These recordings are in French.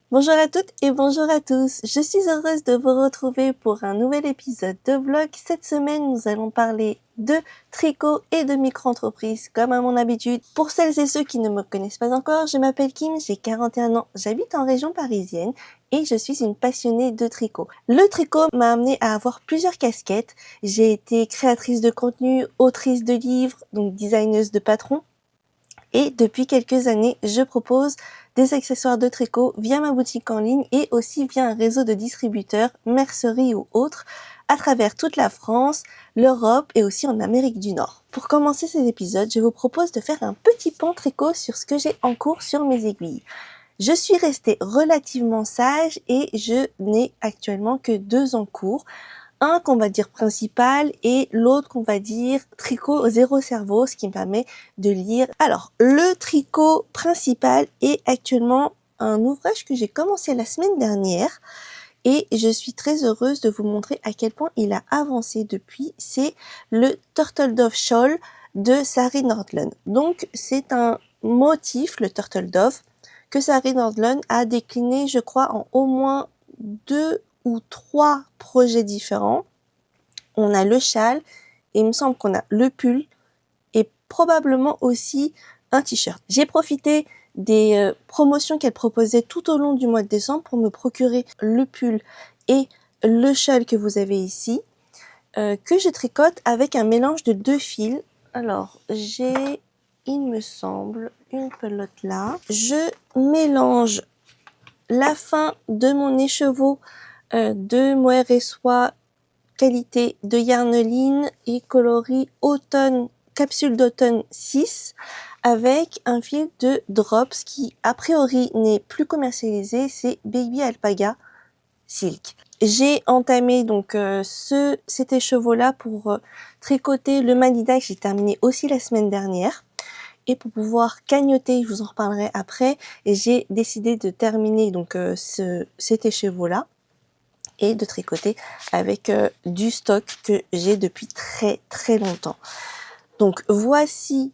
Bonjour à toutes et bonjour à tous. Je suis heureuse de vous retrouver pour un nouvel épisode de vlog. Cette semaine, nous allons parler de tricot et de micro-entreprise, comme à mon habitude. Pour celles et ceux qui ne me connaissent pas encore, je m'appelle Kim, j'ai 41 ans, j'habite en région parisienne et je suis une passionnée de tricot. Le tricot m'a amenée à avoir plusieurs casquettes. J'ai été créatrice de contenu, autrice de livres, donc designeuse de patrons. Et depuis quelques années, je propose des accessoires de tricot via ma boutique en ligne et aussi via un réseau de distributeurs, merceries ou autres, à travers toute la France, l'Europe et aussi en Amérique du Nord. Pour commencer ces épisodes, je vous propose de faire un petit pan tricot sur ce que j'ai en cours sur mes aiguilles. Je suis restée relativement sage et je n'ai actuellement que 2 en cours. Un qu'on va dire principal et l'autre qu'on va dire tricot zéro cerveau, ce qui me permet de lire. Alors, le tricot principal est actuellement un ouvrage que j'ai commencé la semaine dernière et je suis très heureuse de vous montrer à quel point il a avancé depuis. C'est le Turtle Dove Shawl de Sari Nordlund. Donc, c'est un motif, le Turtle Dove, que Sari Nordlund a décliné, je crois, en au moins 2 ou 3 projets différents. On a le châle et il me semble qu'on a le pull et probablement aussi un t-shirt. J'ai profité des promotions qu'elle proposait tout au long du mois de décembre pour me procurer le pull et le châle que vous avez ici, que je tricote avec un mélange de 2 fils. Alors, j'ai, il me semble, une pelote là. Je mélange la fin de mon écheveau de mohair et soie qualité de Yarneline et coloris automne, capsule d'automne 6 avec un fil de Drops qui a priori n'est plus commercialisé, c'est Baby Alpaga Silk. J'ai entamé donc cet écheveau là pour tricoter le manida que j'ai terminé aussi la semaine dernière. Et pour pouvoir cagnotter, je vous en reparlerai après, et j'ai décidé de terminer donc cet écheveau là et de tricoter avec du stock que j'ai depuis très très longtemps. Donc voici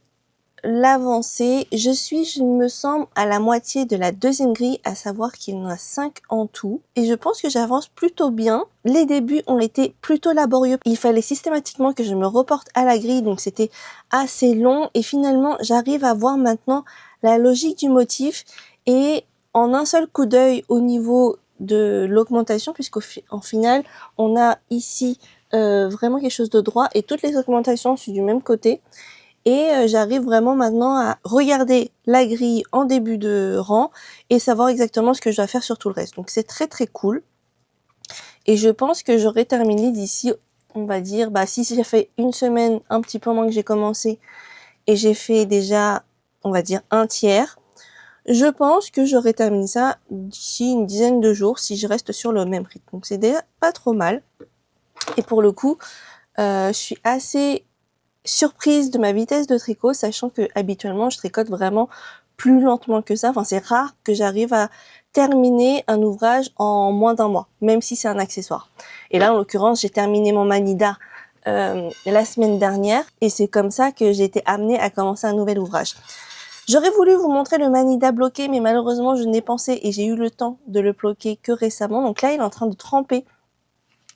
l'avancée. Je me semble, à la moitié de la deuxième grille, à savoir qu'il y en a 5 en tout. Et je pense que j'avance plutôt bien. Les débuts ont été plutôt laborieux. Il fallait systématiquement que je me reporte à la grille, donc c'était assez long. Et finalement, j'arrive à voir maintenant la logique du motif. Et en un seul coup d'œil au niveau de l'augmentation, puisqu'en final, on a ici vraiment quelque chose de droit et toutes les augmentations sont du même côté. Et j'arrive vraiment maintenant à regarder la grille en début de rang et savoir exactement ce que je dois faire sur tout le reste. Donc c'est très très cool. Et je pense que j'aurai terminé d'ici, on va dire, si j'ai fait une semaine, un petit peu moins que j'ai commencé, et j'ai fait déjà, on va dire, un tiers, je pense que j'aurai terminé ça d'ici une dizaine de jours si je reste sur le même rythme. Donc c'est déjà pas trop mal. Et pour le coup, je suis assez surprise de ma vitesse de tricot, sachant que habituellement je tricote vraiment plus lentement que ça. Enfin, c'est rare que j'arrive à terminer un ouvrage en moins d'un mois, même si c'est un accessoire. Et là, en l'occurrence, j'ai terminé mon manida la semaine dernière et c'est comme ça que j'ai été amenée à commencer un nouvel ouvrage. J'aurais voulu vous montrer le manida bloqué, mais malheureusement, je n'ai pensé et j'ai eu le temps de le bloquer que récemment. Donc là, il est en train de tremper.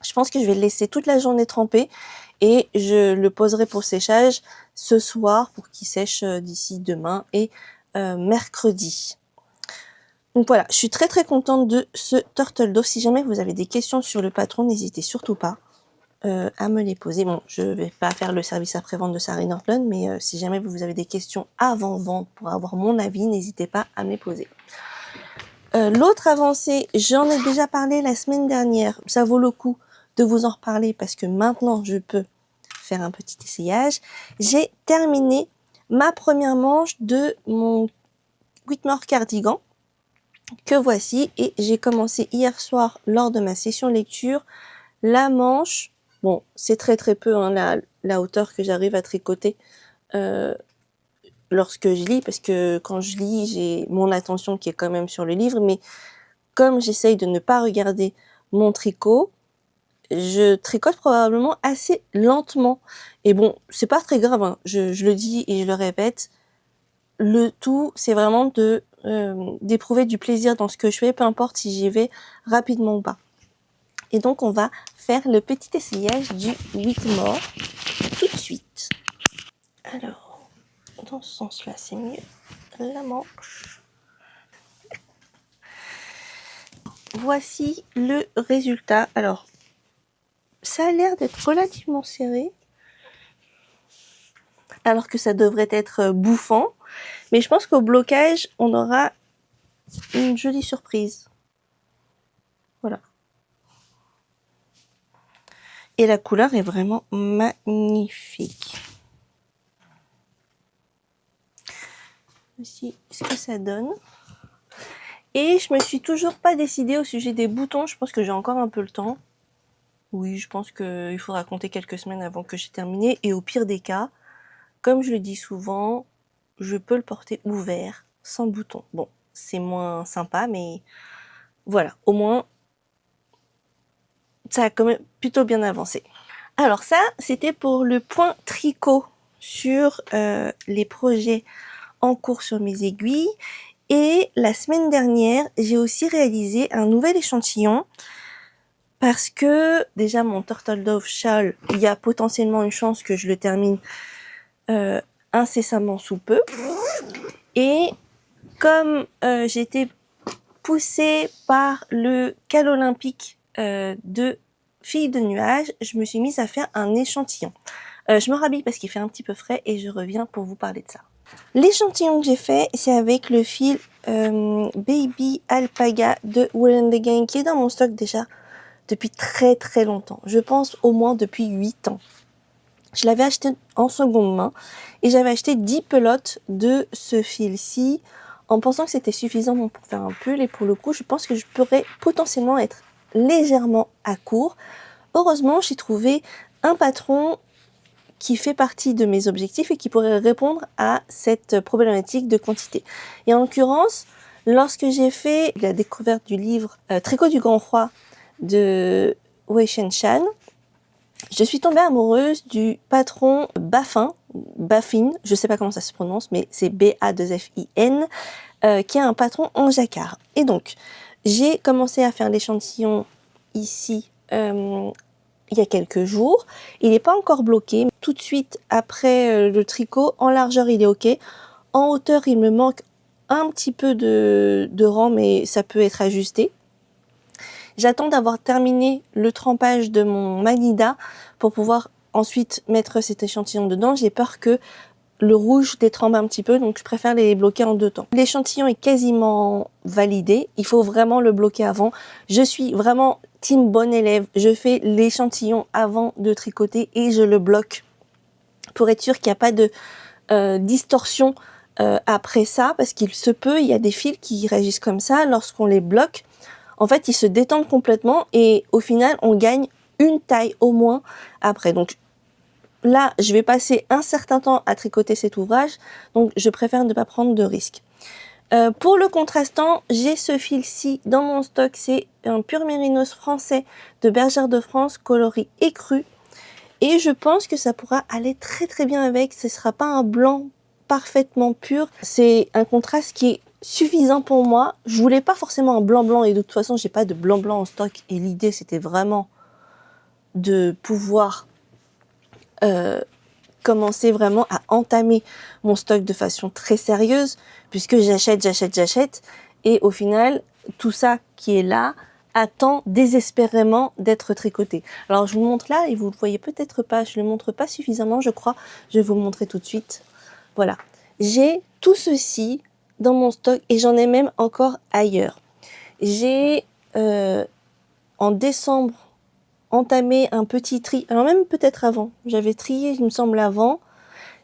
Je pense que je vais le laisser toute la journée tremper et je le poserai pour séchage ce soir pour qu'il sèche d'ici demain et mercredi. Donc voilà, je suis très très contente de ce Turtle Dove. Si jamais vous avez des questions sur le patron, n'hésitez surtout pas à me les poser. Bon, je vais pas faire le service après-vente de Sari Nordlund, mais si jamais vous avez des questions avant-vente pour avoir mon avis, n'hésitez pas à me les poser. L'autre avancée, j'en ai déjà parlé la semaine dernière, ça vaut le coup de vous en reparler parce que maintenant je peux faire un petit essayage. J'ai terminé ma première manche de mon Whitmore cardigan que voici et j'ai commencé hier soir lors de ma session lecture la manche. Bon, c'est très très peu la hauteur que j'arrive à tricoter lorsque je lis, parce que quand je lis, j'ai mon attention qui est quand même sur le livre, mais comme j'essaye de ne pas regarder mon tricot, je tricote probablement assez lentement. Et bon, c'est pas très grave, hein. Je le dis et je le répète, le tout, c'est vraiment de d'éprouver du plaisir dans ce que je fais, peu importe si j'y vais rapidement ou pas. Et donc on va faire le petit essayage du Whitmore tout de suite. Alors, dans ce sens-là, c'est mieux. La manche. Voici le résultat. Alors, ça a l'air d'être relativement serré, alors que ça devrait être bouffant. Mais je pense qu'au blocage, on aura une jolie surprise. Voilà. Et la couleur est vraiment magnifique. Voici ce que ça donne. Et je me suis toujours pas décidée au sujet des boutons. Je pense que j'ai encore un peu le temps. Oui, je pense qu'il faudra compter quelques semaines avant que j'ai terminé. Et au pire des cas, comme je le dis souvent, je peux le porter ouvert, sans bouton. Bon, c'est moins sympa, mais voilà, au moins, ça a quand même plutôt bien avancé. Alors ça, c'était pour le point tricot sur les projets en cours sur mes aiguilles. Et la semaine dernière, j'ai aussi réalisé un nouvel échantillon parce que déjà mon Turtle Dove Shawl, il y a potentiellement une chance que je le termine incessamment sous peu. Et comme j'ai été poussée par le cal olympique de Filles de Nuages, je me suis mise à faire un échantillon. Je me rhabille parce qu'il fait un petit peu frais et je reviens pour vous parler de ça. L'échantillon que j'ai fait, c'est avec le fil Baby Alpaga de Wool & Gang qui est dans mon stock déjà depuis très très longtemps. Je pense au moins depuis 8 ans. Je l'avais acheté en seconde main et j'avais acheté 10 pelotes de ce fil-ci en pensant que c'était suffisant pour faire un pull. Et pour le coup, je pense que je pourrais potentiellement être légèrement à court. Heureusement, j'ai trouvé un patron qui fait partie de mes objectifs et qui pourrait répondre à cette problématique de quantité. Et en l'occurrence, lorsque j'ai fait la découverte du livre Tricot du Grand Froid de Wei Shen Shan, je suis tombée amoureuse du patron Baffin, je sais pas comment ça se prononce, mais c'est B-A-2-F-I-N, qui est un patron en jacquard. Et donc, j'ai commencé à faire l'échantillon ici il y a quelques jours. Il n'est pas encore bloqué. Tout de suite après le tricot, en largeur il est ok. En hauteur il me manque un petit peu de rang, mais ça peut être ajusté. J'attends d'avoir terminé le trempage de mon Manida pour pouvoir ensuite mettre cet échantillon dedans. J'ai peur que le rouge détrempe un petit peu, donc je préfère les bloquer en 2 temps. L'échantillon est quasiment validé, il faut vraiment le bloquer avant. Je suis vraiment team bon élève, je fais l'échantillon avant de tricoter et je le bloque pour être sûr qu'il n'y a pas de distorsion après ça, parce qu'il se peut, il y a des fils qui réagissent comme ça, lorsqu'on les bloque, en fait ils se détendent complètement et au final on gagne une taille au moins après. Donc là, je vais passer un certain temps à tricoter cet ouvrage, donc je préfère ne pas prendre de risques. Pour le contrastant, j'ai ce fil-ci dans mon stock, c'est un pur mérinos français de Bergère de France, coloris écru. Et je pense que ça pourra aller très très bien avec, ce ne sera pas un blanc parfaitement pur, c'est un contraste qui est suffisant pour moi. Je voulais pas forcément un blanc blanc et de toute façon j'ai pas de blanc blanc en stock et l'idée c'était vraiment de pouvoir commencer vraiment à entamer mon stock de façon très sérieuse puisque j'achète et au final tout ça qui est là attend désespérément d'être tricoté. Alors je vous montre là et vous ne le voyez peut-être pas, je ne le montre pas suffisamment je crois, je vais vous le montrer tout de suite. Voilà, j'ai tout ceci dans mon stock et j'en ai même encore ailleurs. J'ai en décembre entamé un petit tri, alors même peut-être avant, j'avais trié il me semble avant,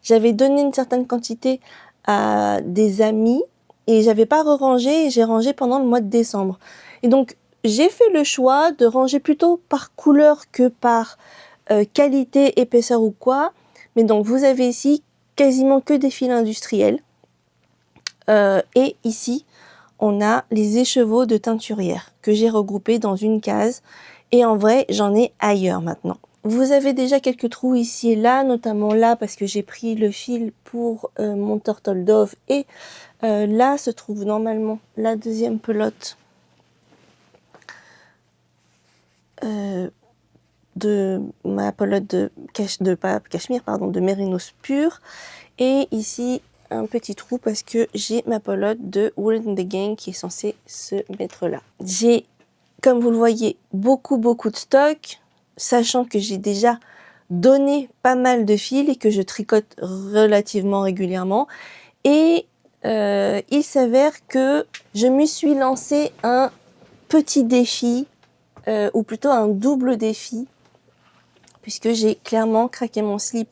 j'avais donné une certaine quantité à des amis et j'avais pas re-rangé et j'ai rangé pendant le mois de décembre. Et donc j'ai fait le choix de ranger plutôt par couleur que par qualité, épaisseur ou quoi. Mais donc vous avez ici quasiment que des fils industriels. Et ici on a les écheveaux de teinturière que j'ai regroupés dans une case. Et en vrai, j'en ai ailleurs maintenant. Vous avez déjà quelques trous ici et là, notamment là parce que j'ai pris le fil pour mon Turtle Dove et là se trouve normalement la deuxième pelote de ma pelote de cachemire, pardon, de mérinos pur. Et ici, un petit trou parce que j'ai ma pelote de Wool and the Gang qui est censée se mettre là. J'ai, comme vous le voyez, beaucoup de stock, sachant que j'ai déjà donné pas mal de fils et que je tricote relativement régulièrement. Et il s'avère que je me suis lancé un petit défi, ou plutôt un double défi, puisque j'ai clairement craqué mon slip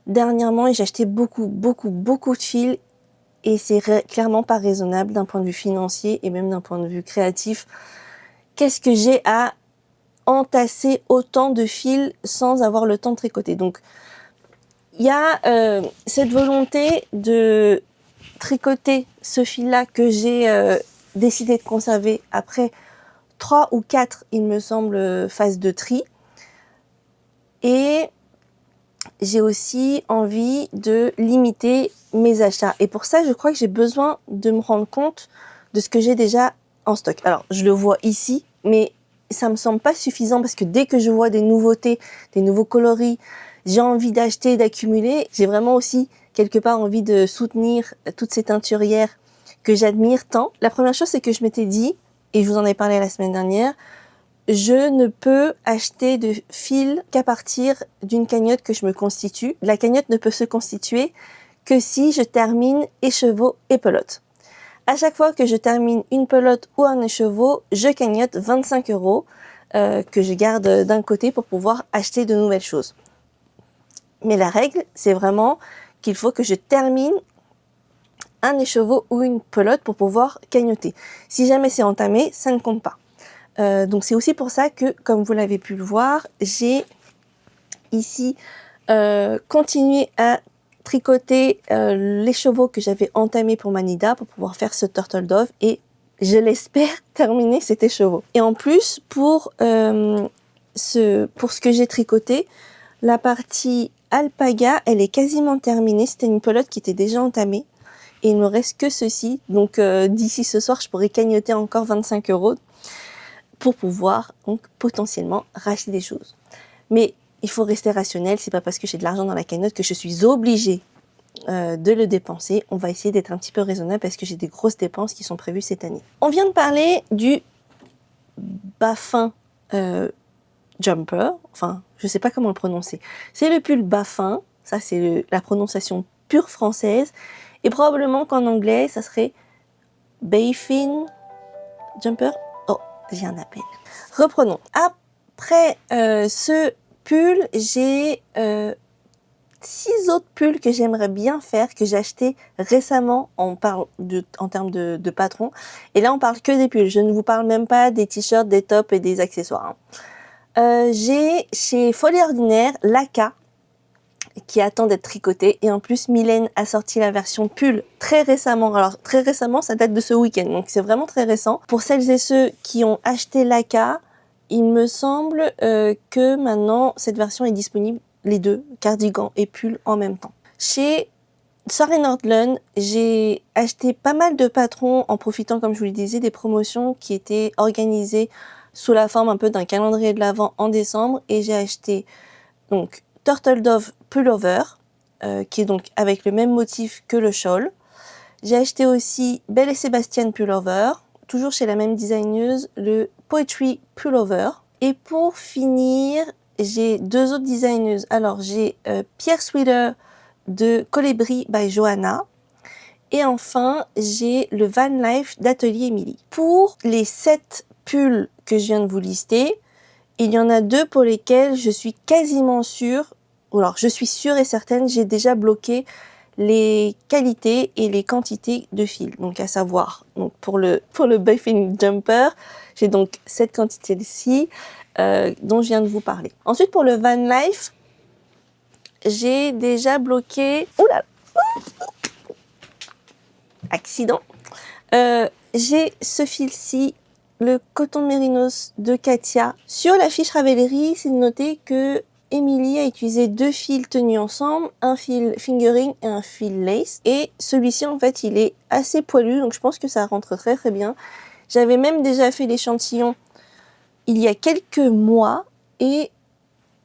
dernièrement et j'ai acheté beaucoup de fils et c'est clairement pas raisonnable d'un point de vue financier et même d'un point de vue créatif. Qu'est-ce que j'ai à entasser autant de fils sans avoir le temps de tricoter? Donc il y a cette volonté de tricoter ce fil-là que j'ai décidé de conserver après 3 ou 4, il me semble, phases de tri. Et j'ai aussi envie de limiter mes achats. Et pour ça, je crois que j'ai besoin de me rendre compte de ce que j'ai déjà en stock. Alors, je le vois ici, mais ça me semble pas suffisant parce que dès que je vois des nouveautés, des nouveaux coloris, j'ai envie d'acheter, d'accumuler. J'ai vraiment aussi quelque part envie de soutenir toutes ces teinturières que j'admire tant. La première chose, c'est que je m'étais dit, et je vous en ai parlé la semaine dernière, je ne peux acheter de fil qu'à partir d'une cagnotte que je me constitue. La cagnotte ne peut se constituer que si je termine écheveau et pelote. À chaque fois que je termine une pelote ou un écheveau, je cagnotte 25 € que je garde d'un côté pour pouvoir acheter de nouvelles choses. Mais la règle, c'est vraiment qu'il faut que je termine un écheveau ou une pelote pour pouvoir cagnotter. Si jamais c'est entamé, ça ne compte pas. Donc c'est aussi pour ça que, comme vous l'avez pu le voir, j'ai ici continué à tricoter l'écheveau que j'avais entamé pour Manida pour pouvoir faire ce Turtle Dove et je l'espère terminer cet écheveau. Et en plus, pour ce que j'ai tricoté, la partie alpaga, elle est quasiment terminée. C'était une pelote qui était déjà entamée. Et il me reste que ceci. Donc d'ici ce soir, je pourrais cagnotter encore 25 € pour pouvoir donc potentiellement racheter des choses. Mais il faut rester rationnel, c'est pas parce que j'ai de l'argent dans la cagnotte que je suis obligée de le dépenser. On va essayer d'être un petit peu raisonnable parce que j'ai des grosses dépenses qui sont prévues cette année. On vient de parler du Baffin Jumper, enfin je sais pas comment le prononcer. C'est le pull Baffin, ça c'est la prononciation pure française, et probablement qu'en anglais ça serait Baffin Jumper. Oh, j'ai un appel. Reprenons. Après ce pull, j'ai 6 autres pulls que j'aimerais bien faire, que j'ai acheté récemment en termes de patron. Et là, on parle que des pulls. Je ne vous parle même pas des t-shirts, des tops et des accessoires. J'ai chez Folie Ordinaire l'Aka qui attend d'être tricoté. Et en plus, Mylène a sorti la version pull très récemment. Alors, très récemment, ça date de ce week-end. Donc, c'est vraiment très récent. Pour celles et ceux qui ont acheté l'Aka, il me semble que maintenant, cette version est disponible, les deux, cardigan et pull en même temps. Chez Soirée Nordlund, j'ai acheté pas mal de patrons en profitant, comme je vous le disais, des promotions qui étaient organisées sous la forme un peu d'un calendrier de l'Avent en décembre. Et j'ai acheté donc Turtle Dove Pullover, qui est donc avec le même motif que le shawl. J'ai acheté aussi Belle et Sébastien Pullover, toujours chez la même designeuse, le Poetry Pullover. Et pour finir, j'ai 2 autres designeuses. Alors j'ai Pierre Sweater de Colibri by Johanna. Et enfin, j'ai le Van Life d'Atelier Emily. Pour les 7 pulls que je viens de vous lister, il y en a 2 pour lesquels je suis quasiment sûre, ou alors je suis sûre et certaine, j'ai déjà bloqué les qualités et les quantités de fil. Donc à savoir, donc pour le Baffin Jumper, j'ai donc cette quantité-ci dont je viens de vous parler. Ensuite pour le Van Life, j'ai déjà bloqué... Oula, accident. J'ai ce fil-ci le coton mérinos de Katia. Sur la fiche Ravelry, c'est noté que Émilie a utilisé 2 fils tenus ensemble, un fil fingering et un fil lace. Et celui-ci, en fait, il est assez poilu, donc je pense que ça rentre très très bien. J'avais même déjà fait l'échantillon il y a quelques mois et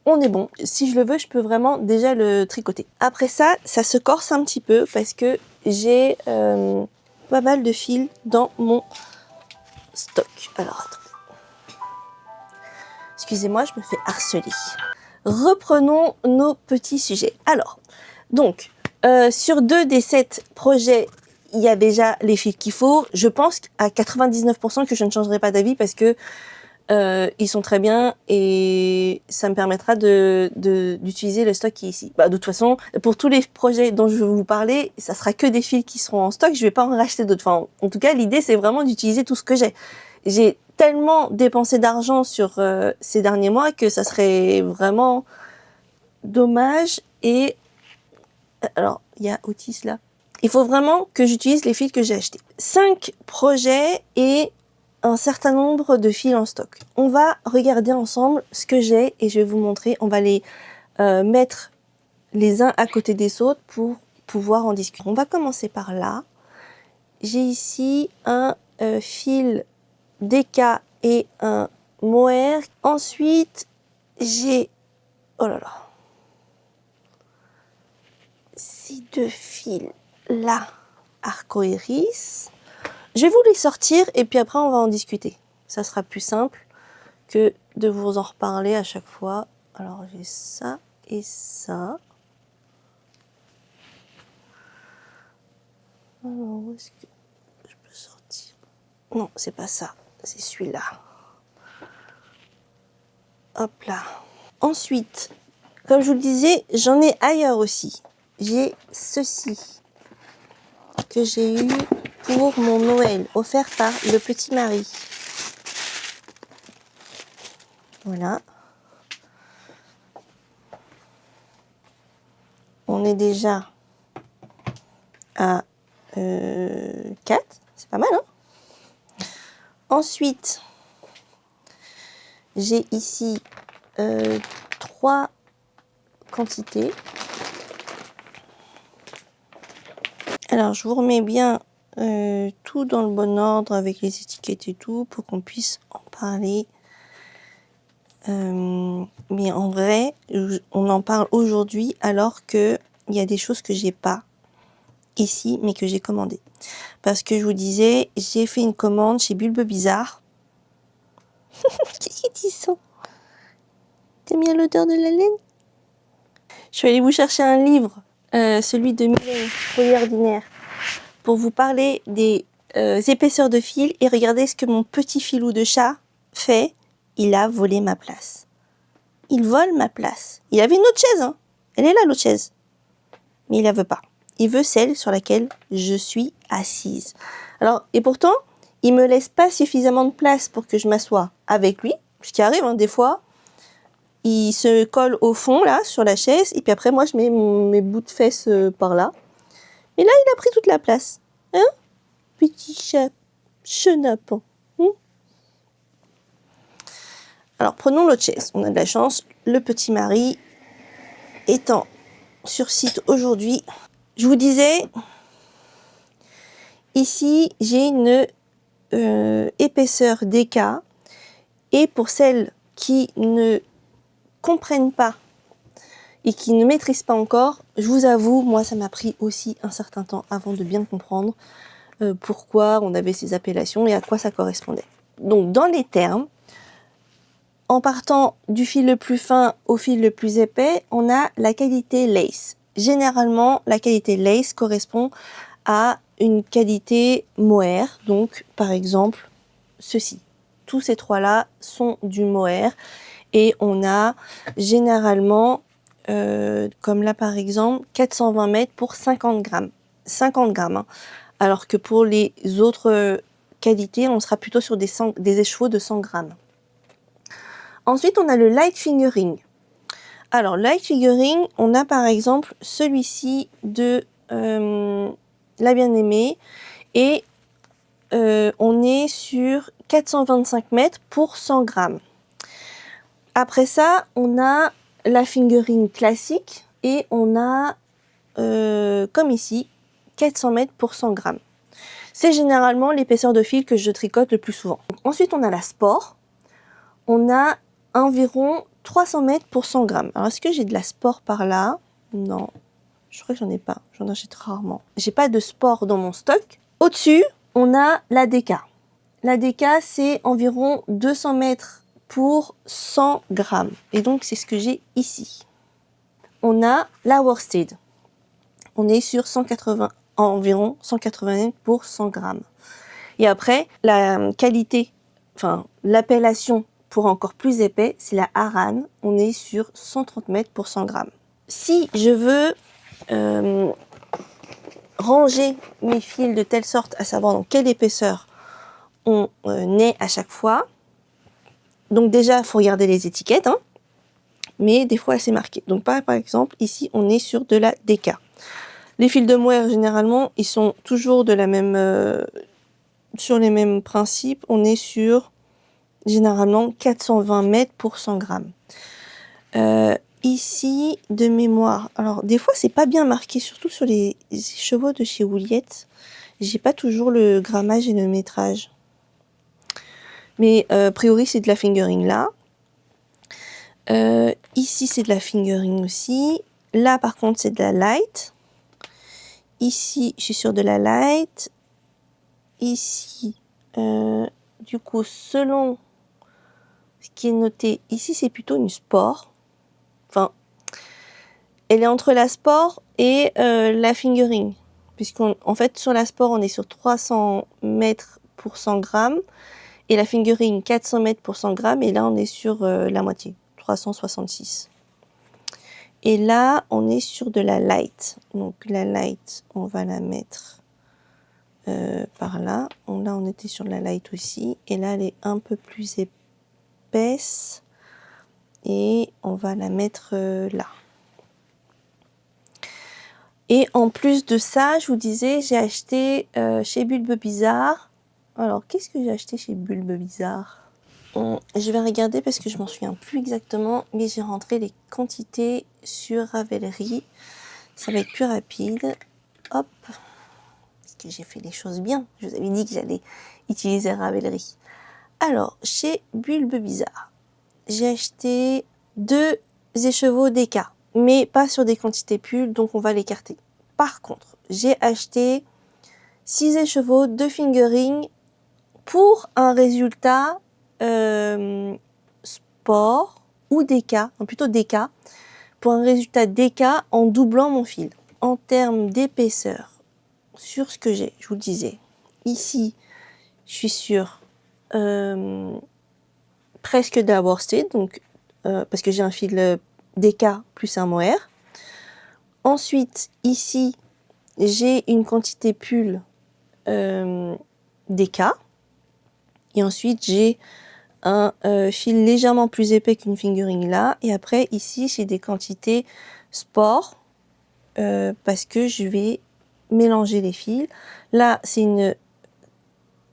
on est bon. Si je le veux, je peux vraiment déjà le tricoter. Après ça, ça se corse un petit peu parce que j'ai pas mal de fils dans mon stock. Alors, attendez. Excusez-moi, je me fais harceler. Reprenons nos petits sujets. Alors, donc, sur 2 des 7 projets, il y a déjà les fils qu'il faut. Je pense à 99% que je ne changerai pas d'avis parce que ils sont très bien et ça me permettra d'utiliser le stock qui est ici. Bah, de toute façon, pour tous les projets dont je vais vous parler, ça sera que des fils qui seront en stock. Je vais pas en racheter d'autres. Enfin, en tout cas, l'idée, c'est vraiment d'utiliser tout ce que j'ai. J'ai tellement dépensé d'argent sur ces derniers mois que ça serait vraiment dommage. Et alors, il y a Otis là. Il faut vraiment que j'utilise les fils que j'ai achetés. 5 projets et un certain nombre de fils en stock. On va regarder ensemble ce que j'ai et je vais vous montrer. On va les mettre les uns à côté des autres pour pouvoir en discuter. On va commencer par là. J'ai ici un fil DK et un mohair. Ensuite, j'ai... Oh là là. Ces 2 fils là, arco-iris. Je vais vous les sortir et puis après on va en discuter. Ça sera plus simple que de vous en reparler à chaque fois. Alors j'ai ça et ça. Alors où est-ce que je peux sortir? Non, c'est pas ça. C'est celui-là. Hop là. Ensuite, comme je vous le disais, j'en ai ailleurs aussi. J'ai ceci que j'ai eu pour mon Noël, offert par le petit mari. Voilà. On est déjà à 4. C'est pas mal, hein? Ensuite, j'ai ici 3 quantités. Alors, je vous remets bien tout dans le bon ordre avec les étiquettes et tout pour qu'on puisse en parler. Mais en vrai, on en parle aujourd'hui alors qu'il y a des choses que j'ai pas ici, mais que j'ai commandées. Parce que je vous disais, j'ai fait une commande chez Bulbe Bizarre. Qu'est-ce que tu sens? T'aimes bien l'odeur de la laine? Je suis allée vous chercher un livre, celui de Mylène, Folie ordinaire, pour vous parler des épaisseurs de fil et regardez ce que mon petit filou de chat fait. Il a volé ma place. Il vole ma place. Il avait une autre chaise, hein. Elle est là, l'autre chaise. Mais il la veut pas. Il veut celle sur laquelle je suis assise. Alors, et pourtant, il me laisse pas suffisamment de place pour que je m'assoie avec lui. Ce qui arrive, hein, des fois. Il se colle au fond, là, sur la chaise. Et puis après, moi, je mets mes bouts de fesses par là. Et là, il a pris toute la place. Hein? Petit chat chenapan. Alors, prenons l'autre chaise. On a de la chance. Le petit mari étant sur site aujourd'hui. Je vous disais, ici, j'ai une épaisseur DK. Et pour celles qui ne comprennent pas et qui ne maîtrisent pas encore, je vous avoue, moi, ça m'a pris aussi un certain temps avant de bien comprendre pourquoi on avait ces appellations et à quoi ça correspondait. Donc, dans les termes, en partant du fil le plus fin au fil le plus épais, on a la qualité lace. Généralement, la qualité lace correspond à une qualité mohair. Donc, par exemple, ceci. Tous ces trois-là sont du mohair. Et on a généralement, comme là par exemple, 420 mètres pour 50 grammes. 50 grammes. Hein. Alors que pour les autres qualités, on sera plutôt sur des écheveaux de 100 grammes. Ensuite, on a le light fingering. Alors, light fingering, on a par exemple celui-ci de la bien-aimée. Et on est sur 425 mètres pour 100 grammes. Après ça, on a la fingering classique et on a, comme ici, 400 mètres pour 100 grammes. C'est généralement l'épaisseur de fil que je tricote le plus souvent. Ensuite, on a la sport. On a environ 300 mètres pour 100 grammes. Alors, est-ce que j'ai de la sport par là? Non, je crois que j'en ai pas. J'en achète rarement. J'ai pas de sport dans mon stock. Au-dessus, on a la DK. La DK, c'est environ 200 mètres pour 100 grammes. Et donc, c'est ce que j'ai ici. On a la worsted. On est sur 180, environ 180 mètres pour 100 grammes. Et après, la qualité, enfin, l'appellation pour encore plus épais, c'est la Aran. On est sur 130 mètres pour 100 grammes. Si je veux ranger mes fils de telle sorte à savoir dans quelle épaisseur on est à chaque fois, donc déjà, il faut regarder les étiquettes, hein, mais des fois, c'est marqué. Donc, par exemple, ici, on est sur de la DK. Les fils de mohair, généralement, ils sont toujours de la même, sur les mêmes principes. On est sur, généralement, 420 mètres pour 100 grammes. Ici, de mémoire, alors, des fois, c'est pas bien marqué, surtout sur les chevaux de chez Wouliette. J'ai pas toujours le grammage et le métrage. Mais a priori, c'est de la fingering là. Ici, c'est de la fingering aussi. Là, par contre, c'est de la light. Ici, je suis sur de la light. Ici, du coup, selon ce qui est noté, ici, c'est plutôt une sport. Enfin, elle est entre la sport et la fingering. Puisqu'en fait, sur la sport, on est sur 300 mètres pour 100 grammes. Et la fingering, 400 mètres pour 100 grammes. Et là, on est sur la moitié, 366. Et là, on est sur de la light. Donc, la light, on va la mettre par là. Là, on était sur la light aussi. Et là, elle est un peu plus épaisse. Et on va la mettre là. Et en plus de ça, je vous disais, j'ai acheté chez Bulbe Bizarre. Alors, qu'est-ce que j'ai acheté chez Bulbe Bizarre? Je vais regarder parce que je m'en souviens plus exactement, mais j'ai rentré les quantités sur Ravelry. Ça va être plus rapide. Hop. Parce que j'ai fait les choses bien. Je vous avais dit que j'allais utiliser Ravelry. Alors, chez Bulbe Bizarre, j'ai acheté 2 écheveaux DK, mais pas sur des quantités pulls, donc on va l'écarter. Par contre, j'ai acheté 6 écheveaux de fingering pour un résultat sport ou DK, plutôt DK, pour un résultat DK en doublant mon fil. En termes d'épaisseur, sur ce que j'ai, je vous le disais, ici, je suis sur presque de la worsted, donc, parce que j'ai un fil DK plus un mohair. Ensuite, ici, j'ai une quantité pull DK. Et ensuite, j'ai un fil légèrement plus épais qu'une fingering là. Et après, ici, j'ai des quantités sport parce que je vais mélanger les fils. Là, c'est une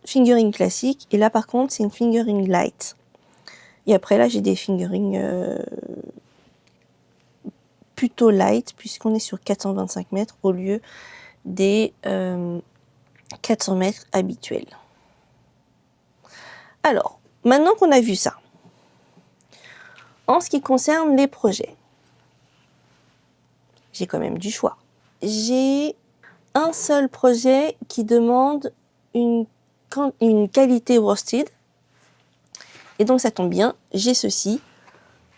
fingering classique. Et là, par contre, c'est une fingering light. Et après, là, j'ai des fingering plutôt light puisqu'on est sur 425 mètres au lieu des 400 mètres habituels. Alors, maintenant qu'on a vu ça, en ce qui concerne les projets, j'ai quand même du choix. J'ai un seul projet qui demande une qualité worsted. Et donc ça tombe bien, j'ai ceci.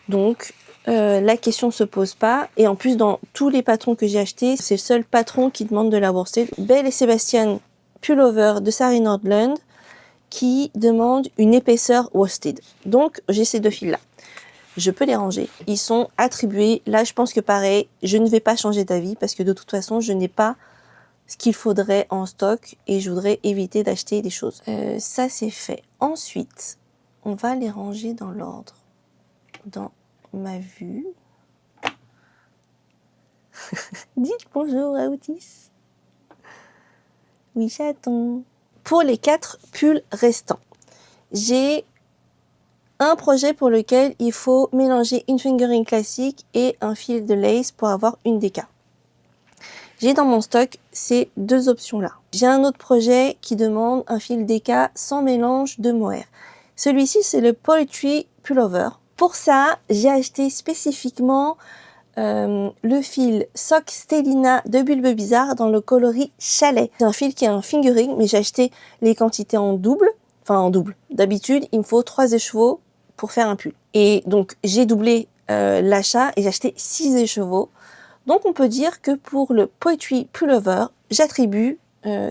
Donc la question ne se pose pas. Et en plus, dans tous les patrons que j'ai achetés, c'est le seul patron qui demande de la worsted. Belle et Sébastien Pullover de Sari Nordlund qui demande une épaisseur worsted. Donc j'ai ces 2 fils-là. Je peux les ranger. Ils sont attribués. Là, je pense que pareil, je ne vais pas changer d'avis parce que de toute façon, je n'ai pas ce qu'il faudrait en stock et je voudrais éviter d'acheter des choses. Ça, c'est fait. Ensuite, on va les ranger dans l'ordre. Dans ma vue. Dites bonjour à Otis. Oui, chaton. pour les 4 pulls restants, j'ai un projet pour lequel il faut mélanger une fingering classique et un fil de lace pour avoir une DK. J'ai dans mon stock ces 2 options-là. J'ai un autre projet qui demande un fil DK sans mélange de mohair. Celui-ci, c'est le Poetry Pullover. Pour ça, j'ai acheté spécifiquement le fil Sock Stellina de Bulbe Bizarre dans le coloris Chalet. C'est un fil qui est un fingering, mais j'ai acheté les quantités en double. Enfin, en double. D'habitude, il me faut 3 écheveaux pour faire un pull. Et donc, j'ai doublé l'achat et j'ai acheté 6 écheveaux. Donc, on peut dire que pour le Poetry Pullover, j'attribue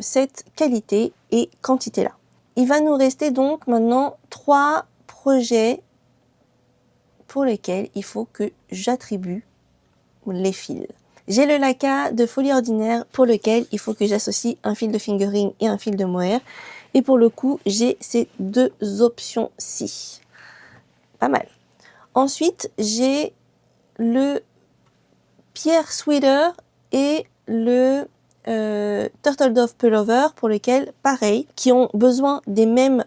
cette qualité et quantité-là. Il va nous rester donc maintenant 3 projets pour lesquels il faut que j'attribue les fils. J'ai le Laka de Folie Ordinaire pour lequel il faut que j'associe un fil de fingering et un fil de mohair. Et pour le coup, j'ai ces 2 options-ci. Pas mal. Ensuite, j'ai le Pierre Sweater et le Turtle Dove Pullover pour lesquels, pareil, qui ont besoin des mêmes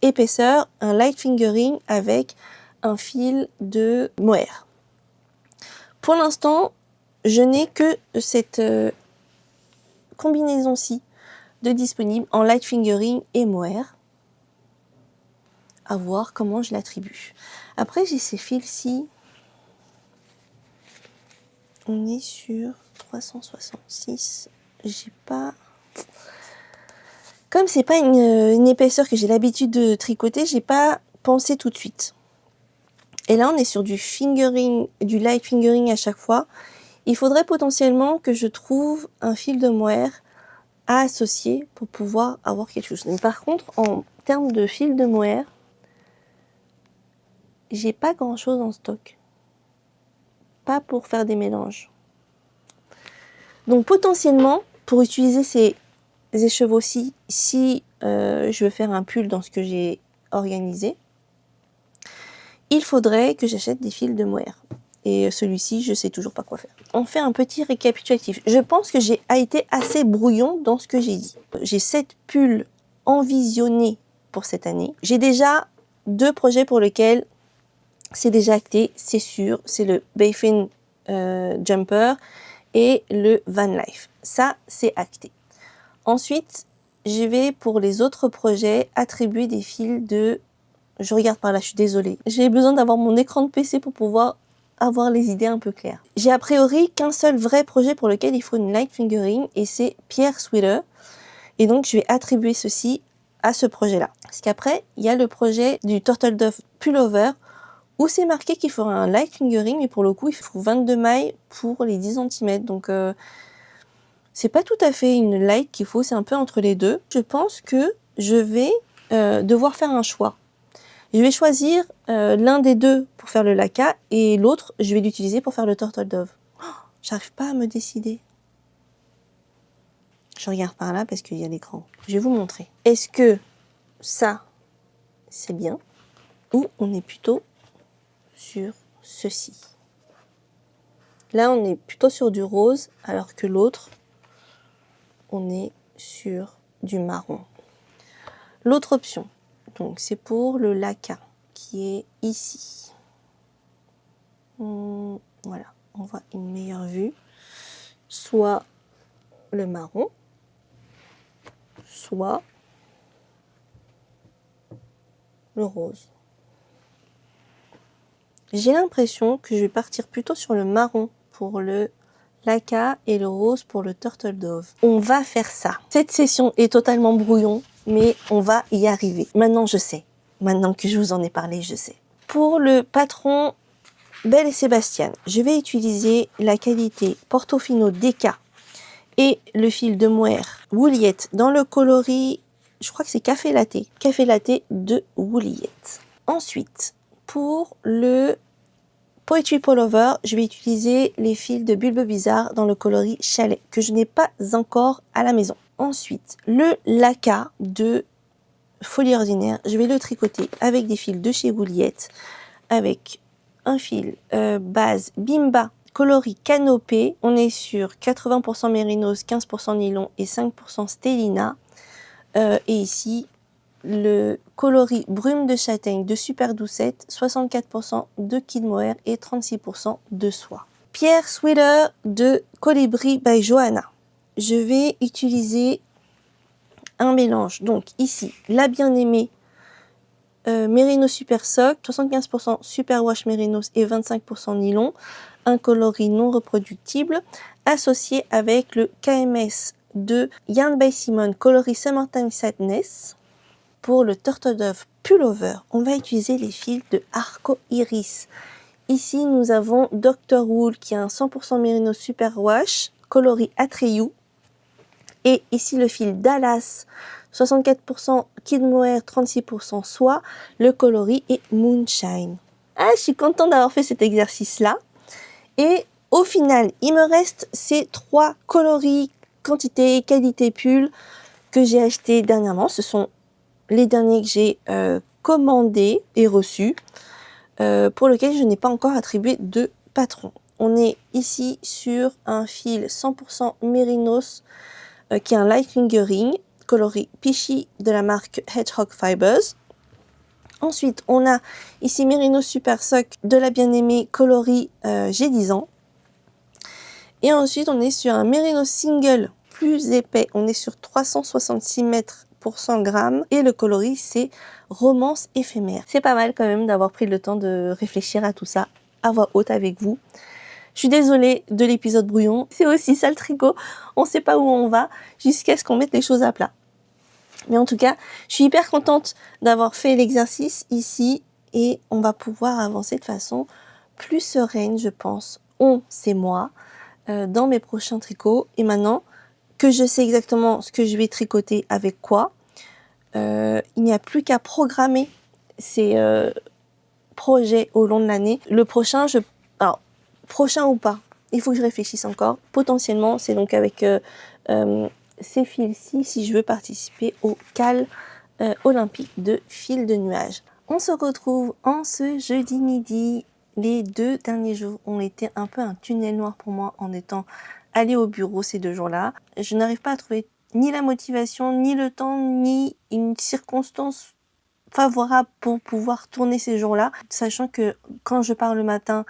épaisseurs, un light fingering avec un fil de mohair. Pour l'instant, je n'ai que cette combinaison-ci de disponible en light fingering et mohair. À voir comment je l'attribue. Après, j'ai ces fils-ci. On est sur 366. J'ai pas... Comme c'est pas une épaisseur que j'ai l'habitude de tricoter, j'ai pas pensé tout de suite. Et là, on est sur du fingering, du light fingering à chaque fois. Il faudrait potentiellement que je trouve un fil de mohair à associer pour pouvoir avoir quelque chose. Mais par contre, en termes de fil de mohair, j'ai pas grand chose en stock. Pas pour faire des mélanges. Donc potentiellement, pour utiliser ces écheveaux-ci, si je veux faire un pull dans ce que j'ai organisé, il faudrait que j'achète des fils de mohair. Et celui-ci, je sais toujours pas quoi faire. On fait un petit récapitulatif. Je pense que j'ai été assez brouillon dans ce que j'ai dit. J'ai 7 pulls envisionnés pour cette année. J'ai déjà 2 projets pour lesquels c'est déjà acté, c'est sûr. C'est le Bayfin Jumper et le Van Life. Ça, c'est acté. Ensuite, je vais pour les autres projets attribuer des fils de... Je regarde par là, je suis désolée. J'ai besoin d'avoir mon écran de PC pour pouvoir avoir les idées un peu claires. J'ai a priori qu'un seul vrai projet pour lequel il faut une light fingering et c'est Pierre Sweater. Et donc, je vais attribuer ceci à ce projet-là. Parce qu'après, il y a le projet du Turtle Dove Pullover où c'est marqué qu'il faudra un light fingering, mais pour le coup, il faut 22 mailles pour les 10 cm. Donc, c'est pas tout à fait une light qu'il faut, c'est un peu entre les deux. Je pense que je vais devoir faire un choix. Je vais choisir l'un des deux pour faire le Laka et l'autre, je vais l'utiliser pour faire le Turtle Dove. Oh, j'arrive pas à me décider. Je regarde par là parce qu'il y a l'écran. Je vais vous montrer. Est-ce que ça, c'est bien ou on est plutôt sur ceci? Là, on est plutôt sur du rose alors que l'autre, on est sur du marron. L'autre option, donc c'est pour le Laka qui est ici. Voilà, on voit une meilleure vue. Soit le marron, soit le rose. J'ai l'impression que je vais partir plutôt sur le marron pour le Laka et le rose pour le Turtle Dove. On va faire ça. Cette session est totalement brouillon, mais on va y arriver. Maintenant, je sais. Maintenant que je vous en ai parlé, je sais. Pour le patron Belle et Sébastien, je vais utiliser la qualité Portofino DK et le fil de mohair Wooliette dans le coloris, je crois que c'est Café Latte de Wooliette. Ensuite, pour le Poetry Pullover, je vais utiliser les fils de Bulbe Bizarre dans le coloris Chalet, que je n'ai pas encore à la maison. Ensuite, le Laka de Folie Ordinaire, je vais le tricoter avec des fils de chez Wooliette, avec un fil base Bimba coloris Canopée. On est sur 80% mérinos, 15% nylon et 5% stellina. Et ici, le coloris brume de châtaigne de Super Doucette, 64% de kid mohair et 36% de soie. Pierre Sweater de Colibri by Johanna. Je vais utiliser un mélange. Donc ici, la bien-aimée Merino Super Sock, 75% Superwash Mérinos et 25% nylon. Un coloris non reproductible associé avec le KMS de Yarn by Simone coloris Summertime Sadness. Pour le Turtle Dove Pullover, on va utiliser les fils de Arco Iris. Ici, nous avons Dr. Wool qui a un 100% Merino Superwash coloris Atreyu. Et ici, le fil Dallas, 64% Kid Mohair, 36% soie. Le coloris est Moonshine. Ah, je suis contente d'avoir fait cet exercice-là. Et au final, il me reste ces 3 coloris, quantité, qualité pull que j'ai acheté dernièrement. Ce sont les derniers que j'ai commandés et reçus, pour lesquels je n'ai pas encore attribué de patron. On est ici sur un fil 100% Mérinos qui est un light fingering, coloris Peachy de la marque Hedgehog Fibers. Ensuite, on a ici Merino Super Sock de la bien-aimée coloris J'ai 10 ans. Et ensuite, on est sur un Merino Single plus épais. On est sur 366 mètres pour 100 grammes. Et le coloris, c'est Romance éphémère. C'est pas mal quand même d'avoir pris le temps de réfléchir à tout ça à voix haute avec vous. Je suis désolée de l'épisode brouillon. C'est aussi ça le tricot. On sait pas où on va jusqu'à ce qu'on mette les choses à plat. Mais en tout cas, je suis hyper contente d'avoir fait l'exercice ici et on va pouvoir avancer de façon plus sereine, je pense. C'est moi, dans mes prochains tricots. Et maintenant que je sais exactement ce que je vais tricoter avec quoi, il n'y a plus qu'à programmer ces projets au long de l'année. Le prochain, alors, prochain ou pas, il faut que je réfléchisse encore. Potentiellement, c'est donc avec ces fils-ci si je veux participer au CAL olympique de fil de nuages. On se retrouve en ce jeudi midi. Les 2 derniers jours ont été un peu un tunnel noir pour moi en étant allée au bureau ces 2 jours-là. Je n'arrive pas à trouver ni la motivation, ni le temps, ni une circonstance favorable pour pouvoir tourner ces jours-là, sachant que quand je pars le matin,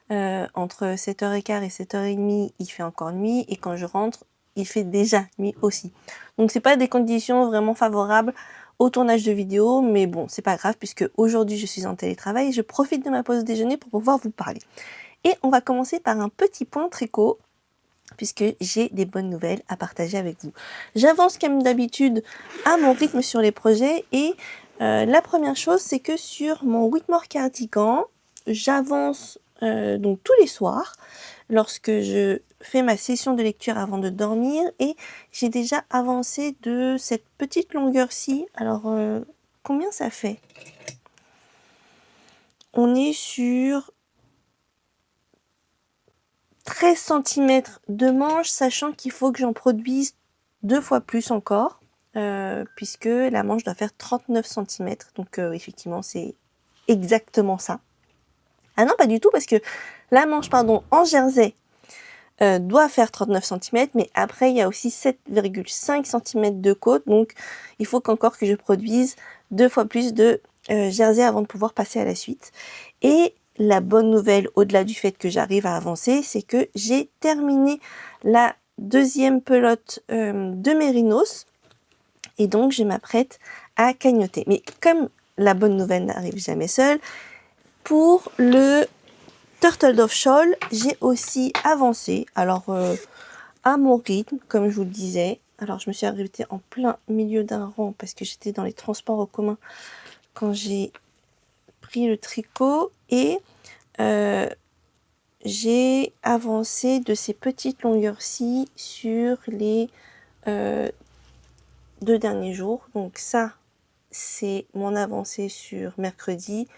entre 7h15 et 7h30, il fait encore nuit, et quand je rentre, il fait déjà nuit aussi. Donc c'est pas des conditions vraiment favorables au tournage de vidéos, mais bon, c'est pas grave puisque aujourd'hui je suis en télétravail et je profite de ma pause déjeuner pour pouvoir vous parler. Et on va commencer par un petit point tricot, puisque j'ai des bonnes nouvelles à partager avec vous. J'avance comme d'habitude à mon rythme sur les projets et la première chose, c'est que sur mon Whitmore cardigan, j'avance donc tous les soirs lorsque je fais ma session de lecture avant de dormir et j'ai déjà avancé de cette petite longueur-ci. Alors, combien ça fait? On est sur 13 cm de manche, sachant qu'il faut que j'en produise 2 fois plus encore, puisque la manche doit faire 39 cm. Donc effectivement, c'est exactement ça. Ah non, pas du tout, parce que la manche, pardon, en jersey doit faire 39 cm, mais après, il y a aussi 7,5 cm de côte, donc il faut qu'encore que je produise 2 fois plus de jersey avant de pouvoir passer à la suite. Et la bonne nouvelle, au-delà du fait que j'arrive à avancer, c'est que j'ai terminé la 2e pelote de Mérinos, et donc je m'apprête à cagnoter. Mais comme la bonne nouvelle n'arrive jamais seule, pour le Turtle Dove Shawl, j'ai aussi avancé, alors à mon rythme, comme je vous le disais. Alors je me suis arrêtée en plein milieu d'un rang parce que j'étais dans les transports en commun quand j'ai pris le tricot et j'ai avancé de ces petites longueurs-ci sur les 2 derniers jours. Donc ça, c'est mon avancée sur mercredi.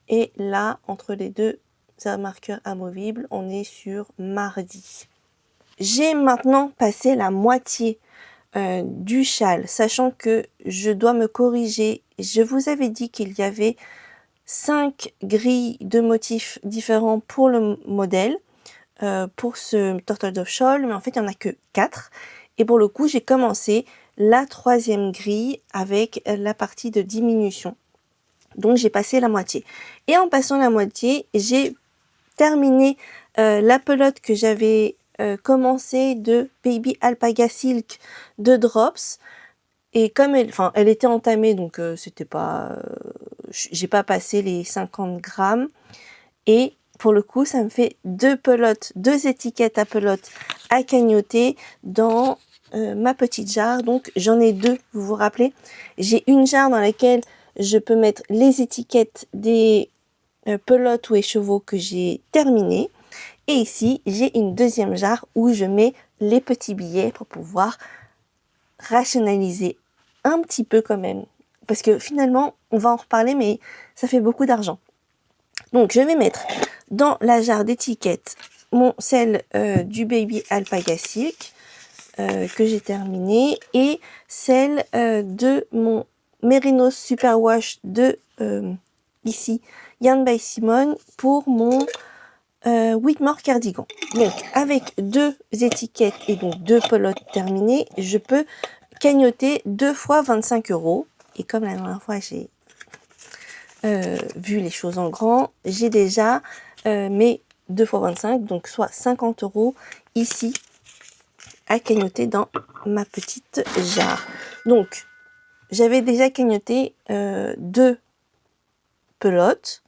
Et là, entre les 2 marqueurs amovibles, on est sur mardi. J'ai maintenant passé la moitié du châle, sachant que je dois me corriger. Je vous avais dit qu'il y avait 5 grilles de motifs différents pour le modèle, pour ce Turtle Dove Shawl, mais en fait il n'y en a que 4. Et pour le coup, j'ai commencé la troisième grille avec la partie de diminution. Donc j'ai passé la moitié. Et en passant la moitié, j'ai terminé la pelote que j'avais commencé de Baby Alpaga Silk de Drops. Et comme elle était entamée, donc c'était pas, j'ai pas passé les 50 grammes. Et pour le coup, ça me fait deux étiquettes à pelote à cagnoter dans ma petite jarre. Donc j'en ai deux, vous vous rappelez. J'ai une jarre dans laquelle je peux mettre les étiquettes des pelotes ou écheveaux que j'ai terminés. Et ici, j'ai une deuxième jarre où je mets les petits billets pour pouvoir rationaliser un petit peu quand même. Parce que finalement, on va en reparler, mais ça fait beaucoup d'argent. Donc, je vais mettre dans la jarre d'étiquettes celle du Baby Alpaga Silk que j'ai terminé et celle de mon Merinos Superwash de ici Yarn by Simone pour mon Whitmore Cardigan. Donc avec deux étiquettes et donc deux pelotes terminées, je peux cagnoter 2 fois 25 €. Et comme la dernière fois j'ai vu les choses en grand, j'ai déjà mes 2 fois 25, donc soit 50 € ici à cagnoter dans ma petite jarre. Donc j'avais déjà cagnoté deux pelotes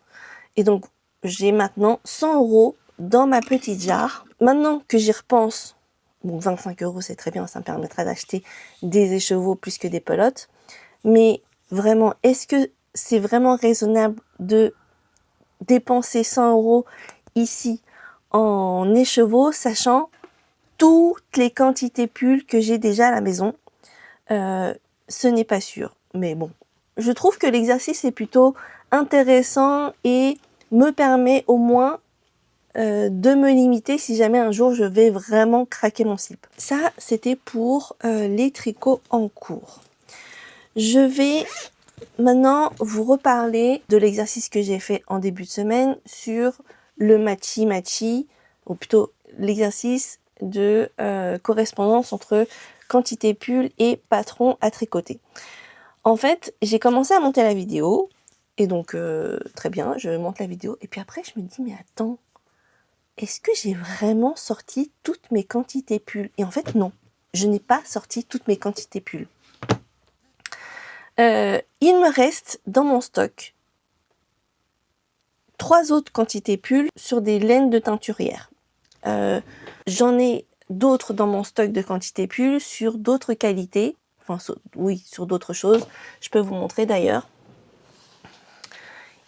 et donc j'ai maintenant 100 € dans ma petite jarre. Maintenant que j'y repense, bon 25 € c'est très bien, ça me permettra d'acheter des écheveaux plus que des pelotes. Mais vraiment, est-ce que c'est vraiment raisonnable de dépenser 100 € ici en écheveaux, sachant toutes les quantités pulls que j'ai déjà à la maison? Ce n'est pas sûr. Mais bon, je trouve que l'exercice est plutôt intéressant et me permet au moins de me limiter si jamais un jour je vais vraiment craquer mon slip. Ça, c'était pour les tricots en cours. Je vais maintenant vous reparler de l'exercice que j'ai fait en début de semaine sur le matchy-matchy, ou plutôt l'exercice de correspondance entre quantité pull et patron à tricoter. En fait, j'ai commencé à monter la vidéo, et donc très bien, je monte la vidéo, et puis après je me dis mais attends, est-ce que j'ai vraiment sorti toutes mes quantités pull? Et en fait non, je n'ai pas sorti toutes mes quantités pull. Il me reste dans mon stock 3 autres quantités pull sur des laines de teinturière. J'en ai d'autres dans mon stock de quantités pull sur d'autres qualités. Enfin, oui, sur d'autres choses. Je peux vous montrer d'ailleurs.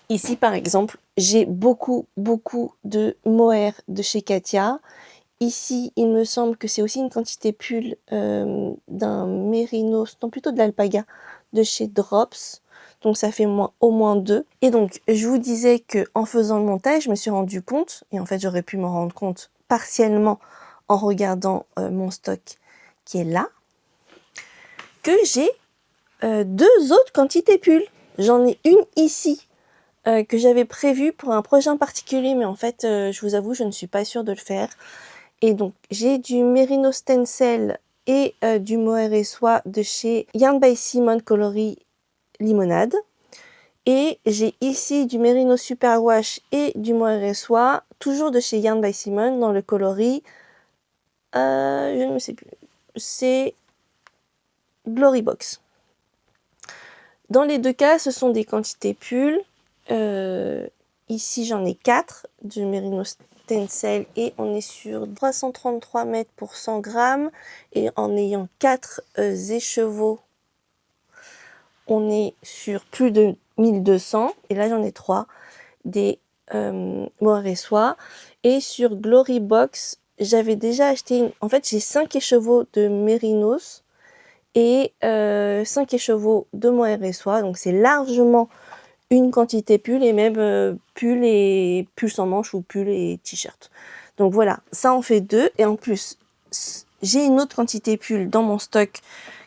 Ici, par exemple, j'ai beaucoup de mohair de chez Katia. Ici, il me semble que c'est aussi une quantité pull d'un mérinos, non plutôt de l'alpaga, de chez Drops. Donc ça fait au moins 2. Et donc, je vous disais que en faisant le montage, je me suis rendu compte, et en fait j'aurais pu m'en rendre compte partiellement en regardant mon stock qui est là, que j'ai 2 autres quantités pull. J'en ai une ici que j'avais prévue pour un projet en particulier, mais en fait, je vous avoue, je ne suis pas sûre de le faire. Et donc, j'ai du Merino Stencil et du mohair et soie de chez Yarn by Simone coloris limonade. Et j'ai ici du Merino Superwash et du mohair et soie, toujours de chez Yarn by Simone, dans le coloris, je ne sais plus, c'est Glory Box. Dans les deux cas, ce sont des quantités pull. Ici, j'en ai 4 du Merino Stencil et on est sur 333 mètres pour 100 grammes. Et en ayant 4 écheveaux, on est sur plus de 1200. Et là, j'en ai 3 des mohair et soie. Et sur Glory Box, j'avais déjà acheté... En fait, j'ai 5 écheveaux de Merinos et 5 écheveaux de mohair et soie. Donc, c'est largement une quantité pull et même pull sans manches ou pull et t-shirt. Donc voilà, ça en fait 2. Et en plus, j'ai une autre quantité pull dans mon stock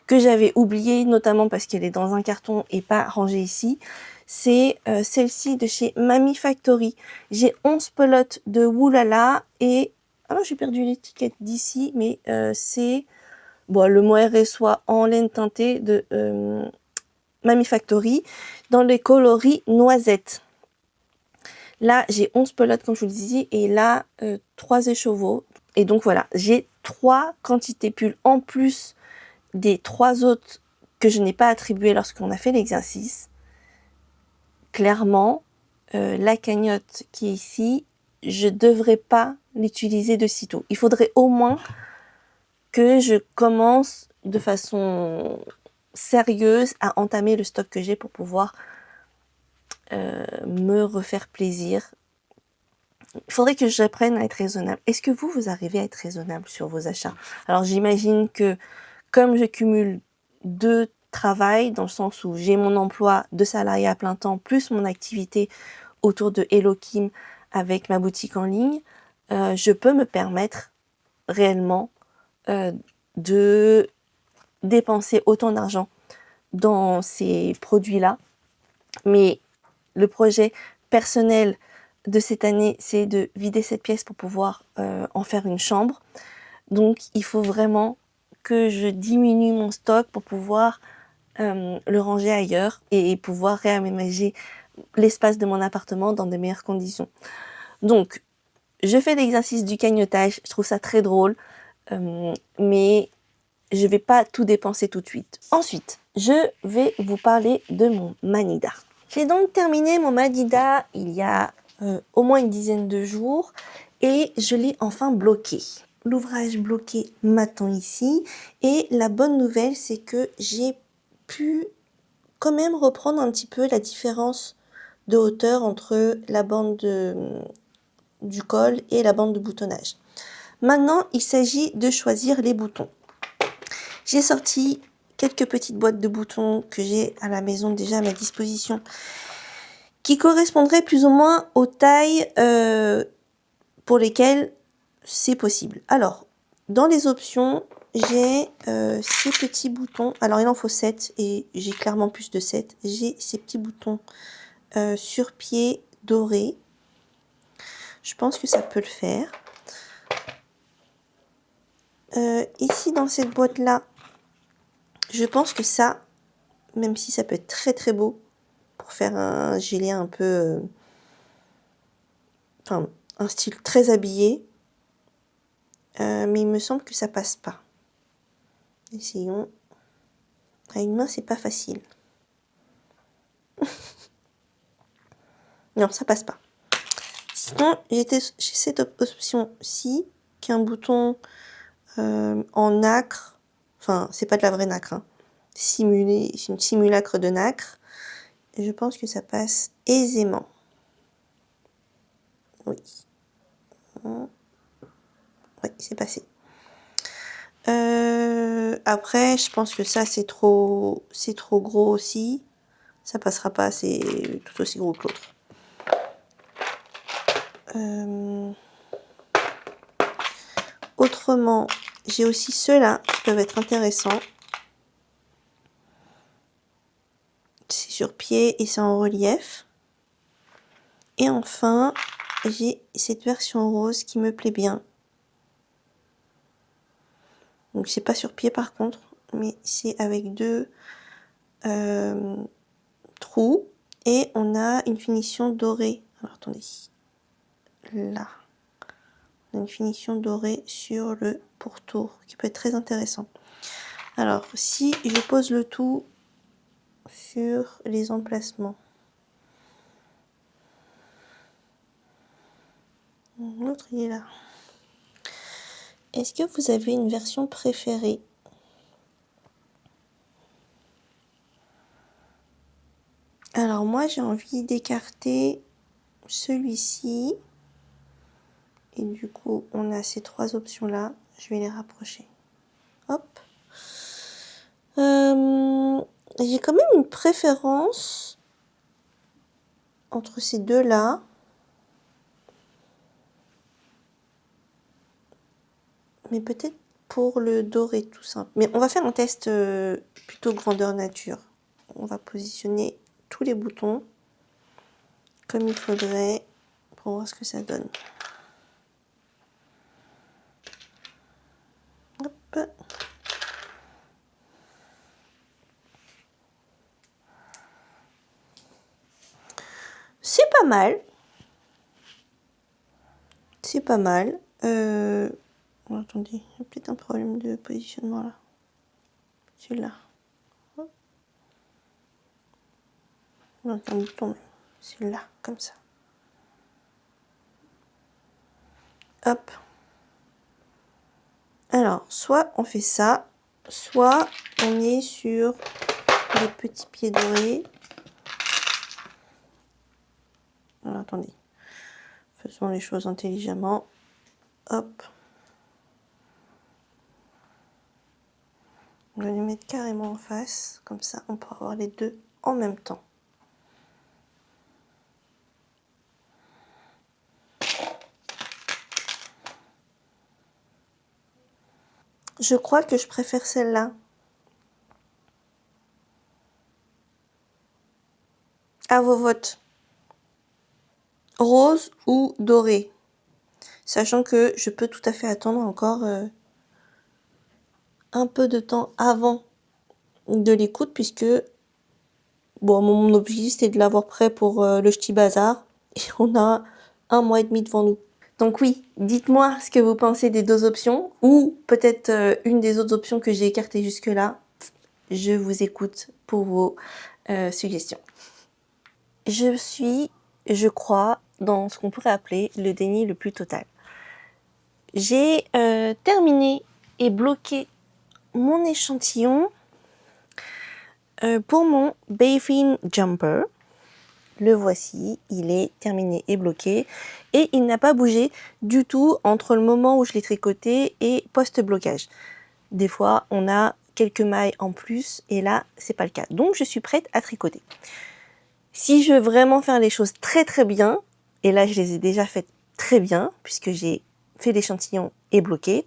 que j'avais oublié, notamment parce qu'elle est dans un carton et pas rangée ici. C'est celle-ci de chez Mami Factory. J'ai 11 pelotes de Woolala et... Alors j'ai perdu l'étiquette d'ici, mais c'est le mohair soie en laine teintée de Mamie Factory dans les coloris noisettes. Là, j'ai 11 pelotes, comme je vous le disais, et là, 3 écheveaux. Et donc, voilà, j'ai 3 quantités pulls en plus des 3 autres que je n'ai pas attribuées lorsqu'on a fait l'exercice. Clairement, la cagnotte qui est ici, je ne devrais pas l'utiliser de sitôt. Il faudrait au moins que je commence de façon sérieuse à entamer le stock que j'ai pour pouvoir me refaire plaisir. Il faudrait que j'apprenne à être raisonnable. Est-ce que vous arrivez à être raisonnable sur vos achats? Alors j'imagine que comme je cumule 2 travails, dans le sens où j'ai mon emploi de salarié à plein temps, plus mon activité autour de Hello Kim avec ma boutique en ligne, je peux me permettre réellement de dépenser autant d'argent dans ces produits-là. Mais le projet personnel de cette année, c'est de vider cette pièce pour pouvoir en faire une chambre. Donc, il faut vraiment que je diminue mon stock pour pouvoir le ranger ailleurs et pouvoir réaménager l'espace de mon appartement dans de meilleures conditions. Donc, je fais l'exercice du cagnotage, je trouve ça très drôle, mais je vais pas tout dépenser tout de suite. Ensuite, je vais vous parler de mon Manida. J'ai donc terminé mon Manida il y a au moins une dizaine de jours et je l'ai enfin bloqué. L'ouvrage bloqué m'attend ici et la bonne nouvelle, c'est que j'ai pu quand même reprendre un petit peu la différence de hauteur entre la bande du col et la bande de boutonnage. Maintenant, il s'agit de choisir les boutons. J'ai sorti quelques petites boîtes de boutons que j'ai à la maison déjà à ma disposition qui correspondraient plus ou moins aux tailles pour lesquelles c'est possible. Alors, dans les options, j'ai ces petits boutons. Alors, il en faut 7 et j'ai clairement plus de 7. J'ai ces petits boutons sur pied dorés. Je pense que ça peut le faire. Ici, dans cette boîte-là, je pense que ça, même si ça peut être très très beau, pour faire un gilet un peu... enfin, un style très habillé. Mais il me semble que ça passe pas. Essayons. À une main, c'est pas facile. Non, ça passe pas. Sinon, j'ai cette option-ci, qui est un bouton en nacre. Enfin, c'est pas de la vraie nacre. Hein. Simulé, c'est une simulacre de nacre. Et je pense que ça passe aisément. Oui. Oui, c'est passé. Après, je pense que ça, c'est trop gros aussi. Ça passera pas, c'est tout aussi gros que l'autre. Autrement, j'ai aussi ceux-là qui peuvent être intéressants. C'est sur pied et c'est en relief. Et enfin, j'ai cette version rose qui me plaît bien. Donc c'est pas sur pied par contre, mais c'est avec 2 trous et on a une finition dorée. Alors attendez, là, on a une finition dorée sur le pourtour qui peut être très intéressant. Alors si je pose le tout sur les emplacements, l'autre il est là. Est-ce que vous avez une version préférée? Alors moi j'ai envie d'écarter celui-ci. Et du coup on a ces 3 options là. Je vais les rapprocher. Hop. J'ai quand même une préférence entre ces deux là. Mais peut-être pour le doré tout simple. Mais on va faire un test plutôt grandeur nature. On va positionner tous les boutons comme il faudrait pour voir ce que ça donne. Hop. pas mal. C'est pas mal. Oh, attendez, il y a peut-être un problème de positionnement là. Celui-là. Non, un bouton. Celui-là, comme ça. Hop. Alors, soit on fait ça, soit on est sur les petits pieds dorés. Alors, attendez. Faisons les choses intelligemment. Hop. On va les mettre carrément en face. Comme ça, on peut avoir les deux en même temps. Je crois que je préfère celle-là. À vos votes. Rose ou doré. Sachant que je peux tout à fait attendre encore un peu de temps avant de l'écoute, puisque bon, mon objectif c'était de l'avoir prêt pour le Ch'ti Bazar. Et on a 1 mois et demi devant nous. Donc oui, dites-moi ce que vous pensez des deux options, ou peut-être une des autres options que j'ai écartées jusque-là. Je vous écoute pour vos suggestions. Je suis, je crois, dans ce qu'on pourrait appeler le déni le plus total. J'ai terminé et bloqué mon échantillon pour mon Bathing Jumper. Le voici, il est terminé et bloqué et il n'a pas bougé du tout entre le moment où je l'ai tricoté et post-blocage. Des fois, on a quelques mailles en plus et là, c'est pas le cas. Donc, je suis prête à tricoter. Si je veux vraiment faire les choses très très bien, et là, je les ai déjà faites très bien puisque j'ai fait l'échantillon et bloqué,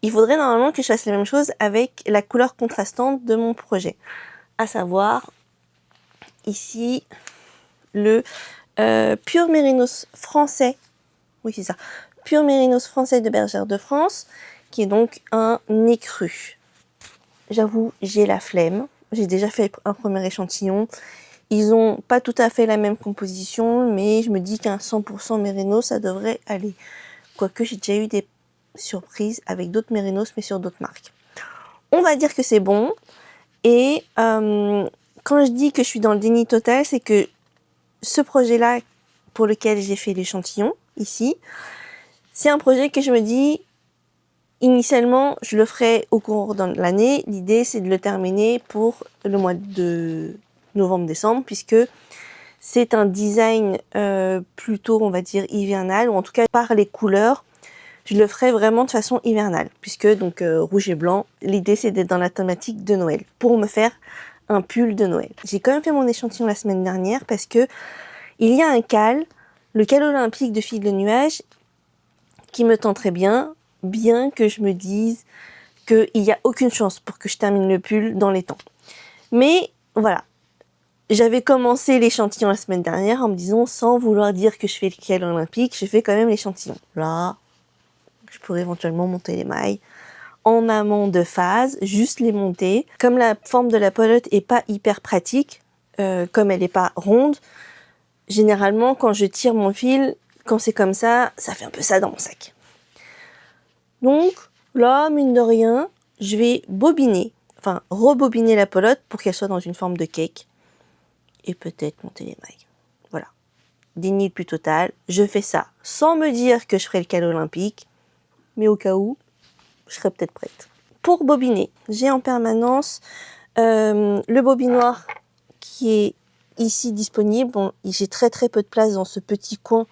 il faudrait normalement que je fasse la même chose avec la couleur contrastante de mon projet. À savoir, ici, le Pure Mérinos français, oui c'est ça, Pure Mérinos français de Bergère de France, qui est donc un écru. J'avoue, j'ai la flemme, j'ai déjà fait un premier échantillon, ils ont pas tout à fait la même composition, mais je me dis qu'un 100% Mérinos, ça devrait aller. Quoique j'ai déjà eu des surprises avec d'autres Mérinos, mais sur d'autres marques. On va dire que c'est bon, et quand je dis que je suis dans le déni total, c'est que ce projet-là, pour lequel j'ai fait l'échantillon, ici, c'est un projet que je me dis, initialement, je le ferai au cours de l'année. L'idée, c'est de le terminer pour le mois de novembre-décembre, puisque c'est un design plutôt, on va dire, hivernal, ou en tout cas, par les couleurs, je le ferai vraiment de façon hivernale, puisque donc rouge et blanc, l'idée, c'est d'être dans la thématique de Noël, pour me faire un pull de Noël. J'ai quand même fait mon échantillon la semaine dernière, parce que il y a un cal, le cal olympique de Filles de Nuages, qui me tend très bien, bien que je me dise qu'il n'y a aucune chance pour que je termine le pull dans les temps. Mais voilà, j'avais commencé l'échantillon la semaine dernière en me disant, sans vouloir dire que je fais le cal olympique, je fais quand même l'échantillon. Là, je pourrais éventuellement monter les mailles en amont de phase, juste les monter. Comme la forme de la pelote est pas hyper pratique, comme elle n'est pas ronde, généralement, quand je tire mon fil, quand c'est comme ça fait un peu ça dans mon sac. Donc, là, mine de rien, je vais bobiner, enfin, rebobiner la pelote pour qu'elle soit dans une forme de cake. Et peut-être monter les mailles. Voilà. Déni le plus total. Je fais ça sans me dire que je ferai le cal olympique, mais au cas où, je serai peut-être prête. Pour bobiner, j'ai en permanence le bobinoir qui est ici disponible. Bon, j'ai très peu de place dans ce petit coin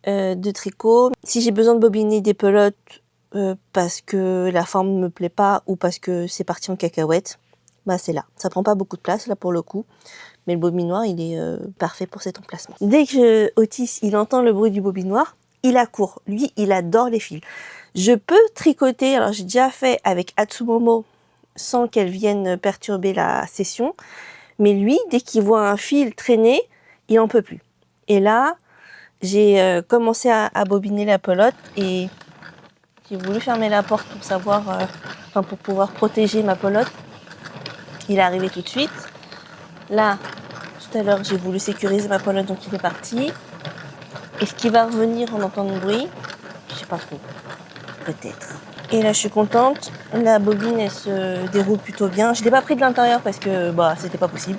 de tricot. Si j'ai besoin de bobiner des pelotes parce que la forme ne me plaît pas ou parce que c'est parti en cacahuète, bah c'est là. Ça prend pas beaucoup de place là pour le coup, mais le bobinoir il est parfait pour cet emplacement. Dès que Otis il entend le bruit du bobinoir, il accourt. Lui, il adore les fils. Je peux tricoter, alors j'ai déjà fait avec Atsumomo sans qu'elle vienne perturber la session, mais lui, dès qu'il voit un fil traîner, il en peut plus. Et là, j'ai commencé à bobiner la pelote et j'ai voulu fermer la porte pour savoir, pour pouvoir protéger ma pelote. Il est arrivé tout de suite. Là, tout à l'heure, j'ai voulu sécuriser ma pelote, donc il est parti. Est-ce qu'il va revenir en entendant le bruit? Je sais pas trop. Peut-être. Et là, je suis contente. La bobine, elle se déroule plutôt bien. Je l'ai pas pris de l'intérieur parce que c'était pas possible.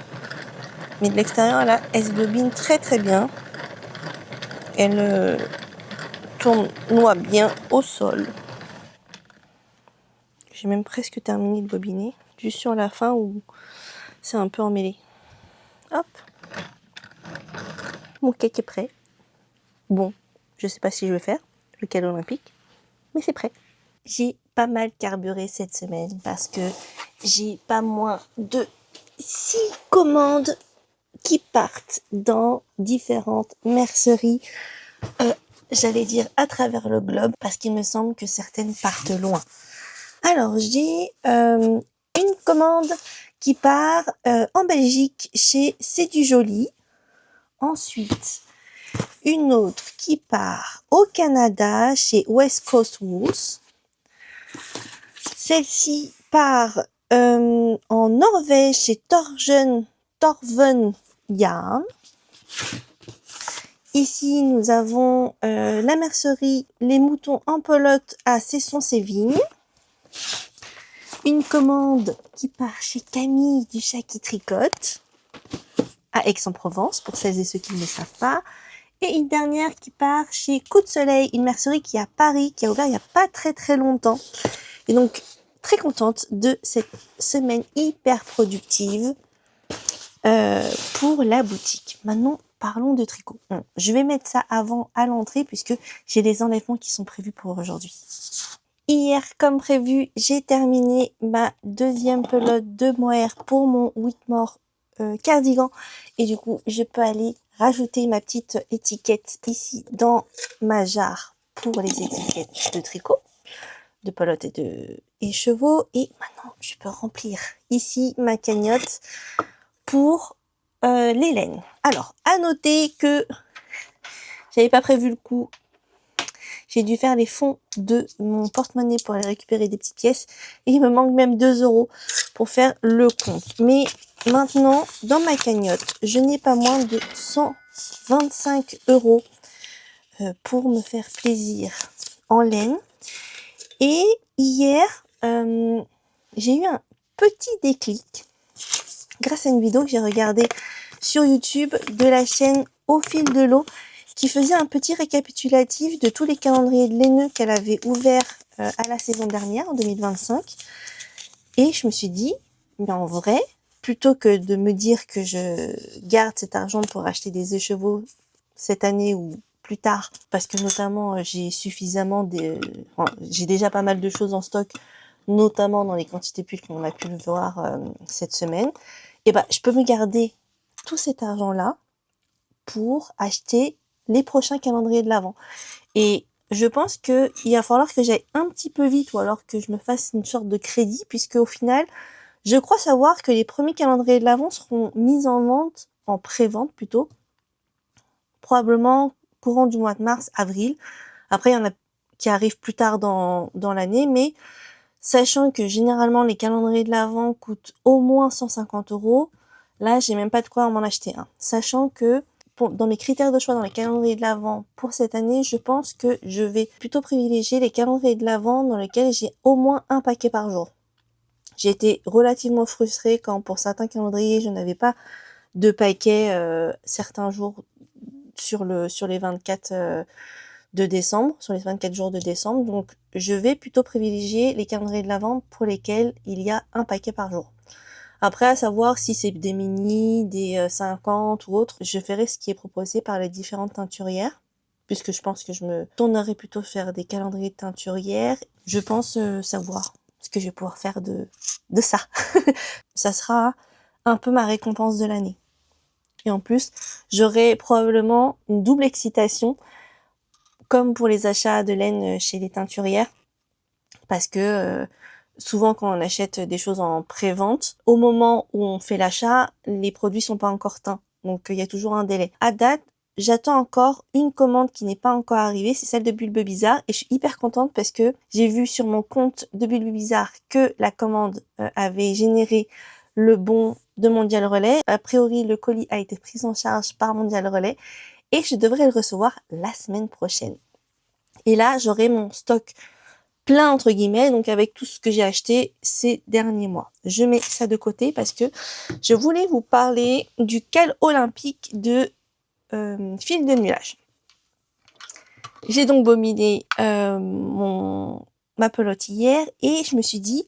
Mais de l'extérieur, là, elle se bobine très très bien. Elle tournoie bien au sol. J'ai même presque terminé de bobiner. Juste sur la fin où c'est un peu emmêlé. Hop. Mon cake est prêt. Bon, je sais pas si je vais faire le cadeau olympique, mais c'est prêt. J'ai pas mal carburé cette semaine parce que j'ai pas moins de 6 commandes qui partent dans différentes merceries, j'allais dire à travers le globe, parce qu'il me semble que certaines partent loin. Alors, j'ai une commande qui part en Belgique chez C'est du Joli. Ensuite, une autre qui part au Canada chez West Coast Wools. Celle-ci part en Norvège chez Torven Yarn. Ici, nous avons la mercerie Les Moutons en pelote à Cesson-Sévigne. Une commande qui part chez Camille du Chat qui tricote à Aix-en-Provence, pour celles et ceux qui ne le savent pas. Et une dernière qui part chez Coup de Soleil, une mercerie qui est à Paris, qui a ouvert il n'y a pas très très longtemps. Et donc, très contente de cette semaine hyper productive pour la boutique. Maintenant, parlons de tricot. Je vais mettre ça avant à l'entrée puisque j'ai les enlèvements qui sont prévus pour aujourd'hui. Hier, comme prévu, j'ai terminé ma deuxième pelote de mohair pour mon Whitmore cardigan. Et du coup, je peux aller rajouter ma petite étiquette ici dans ma jarre pour les étiquettes de tricot, de pelote et chevaux. Et maintenant, je peux remplir ici ma cagnotte pour les laines. Alors, à noter que j'avais pas prévu le coup. J'ai dû faire les fonds de mon porte-monnaie pour aller récupérer des petites pièces. Et il me manque même 2 € pour faire le compte. Mais maintenant, dans ma cagnotte, je n'ai pas moins de 125 € pour me faire plaisir en laine. Et hier, j'ai eu un petit déclic grâce à une vidéo que j'ai regardée sur YouTube de la chaîne Au fil de l'eau, qui faisait un petit récapitulatif de tous les calendriers de laineux qu'elle avait ouverts à la saison dernière, en 2025. Et je me suis dit, mais en vrai, plutôt que de me dire que je garde cet argent pour acheter des écheveaux cette année ou plus tard, parce que notamment j'ai j'ai déjà pas mal de choses en stock, notamment dans les quantités pulls qu'on a pu le voir cette semaine, et je peux me garder tout cet argent-là pour acheter les prochains calendriers de l'Avent. Et je pense qu'il va falloir que j'aille un petit peu vite ou alors que je me fasse une sorte de crédit, puisque au final, je crois savoir que les premiers calendriers de l'Avent seront mis en vente, en pré-vente plutôt, probablement courant du mois de mars, avril. Après, il y en a qui arrivent plus tard dans l'année, mais sachant que généralement les calendriers de l'Avent coûtent au moins 150 €, là, j'ai même pas de quoi m'en acheter un. Sachant que dans mes critères de choix dans les calendriers de l'Avent pour cette année, je pense que je vais plutôt privilégier les calendriers de l'Avent dans lesquels j'ai au moins un paquet par jour. J'ai été relativement frustrée quand pour certains calendriers, je n'avais pas de paquet certains jours sur les 24 de décembre, sur les 24 jours de décembre. Donc, je vais plutôt privilégier les calendriers de l'Avent pour lesquels il y a un paquet par jour. Après, à savoir si c'est des mini, des 50 ou autres, je ferai ce qui est proposé par les différentes teinturières, puisque je pense que je me tournerai plutôt faire des calendriers de teinturières. Je pense savoir ce que je vais pouvoir faire de ça. Ça sera un peu ma récompense de l'année. Et en plus, j'aurai probablement une double excitation, comme pour les achats de laine chez les teinturières, parce que souvent quand on achète des choses en pré-vente, au moment où on fait l'achat, les produits sont pas encore teints. Donc il y a toujours un délai. À date, j'attends encore une commande qui n'est pas encore arrivée, c'est celle de Bulbe Bizarre, et je suis hyper contente parce que j'ai vu sur mon compte de Bulbe Bizarre que la commande avait généré le bon de Mondial Relais. A priori, le colis a été pris en charge par Mondial Relais et je devrais le recevoir la semaine prochaine. Et là, j'aurai mon stock plein entre guillemets, donc avec tout ce que j'ai acheté ces derniers mois. Je mets ça de côté parce que je voulais vous parler du cal olympique de fil de nuage. J'ai donc bobiné ma pelote hier et je me suis dit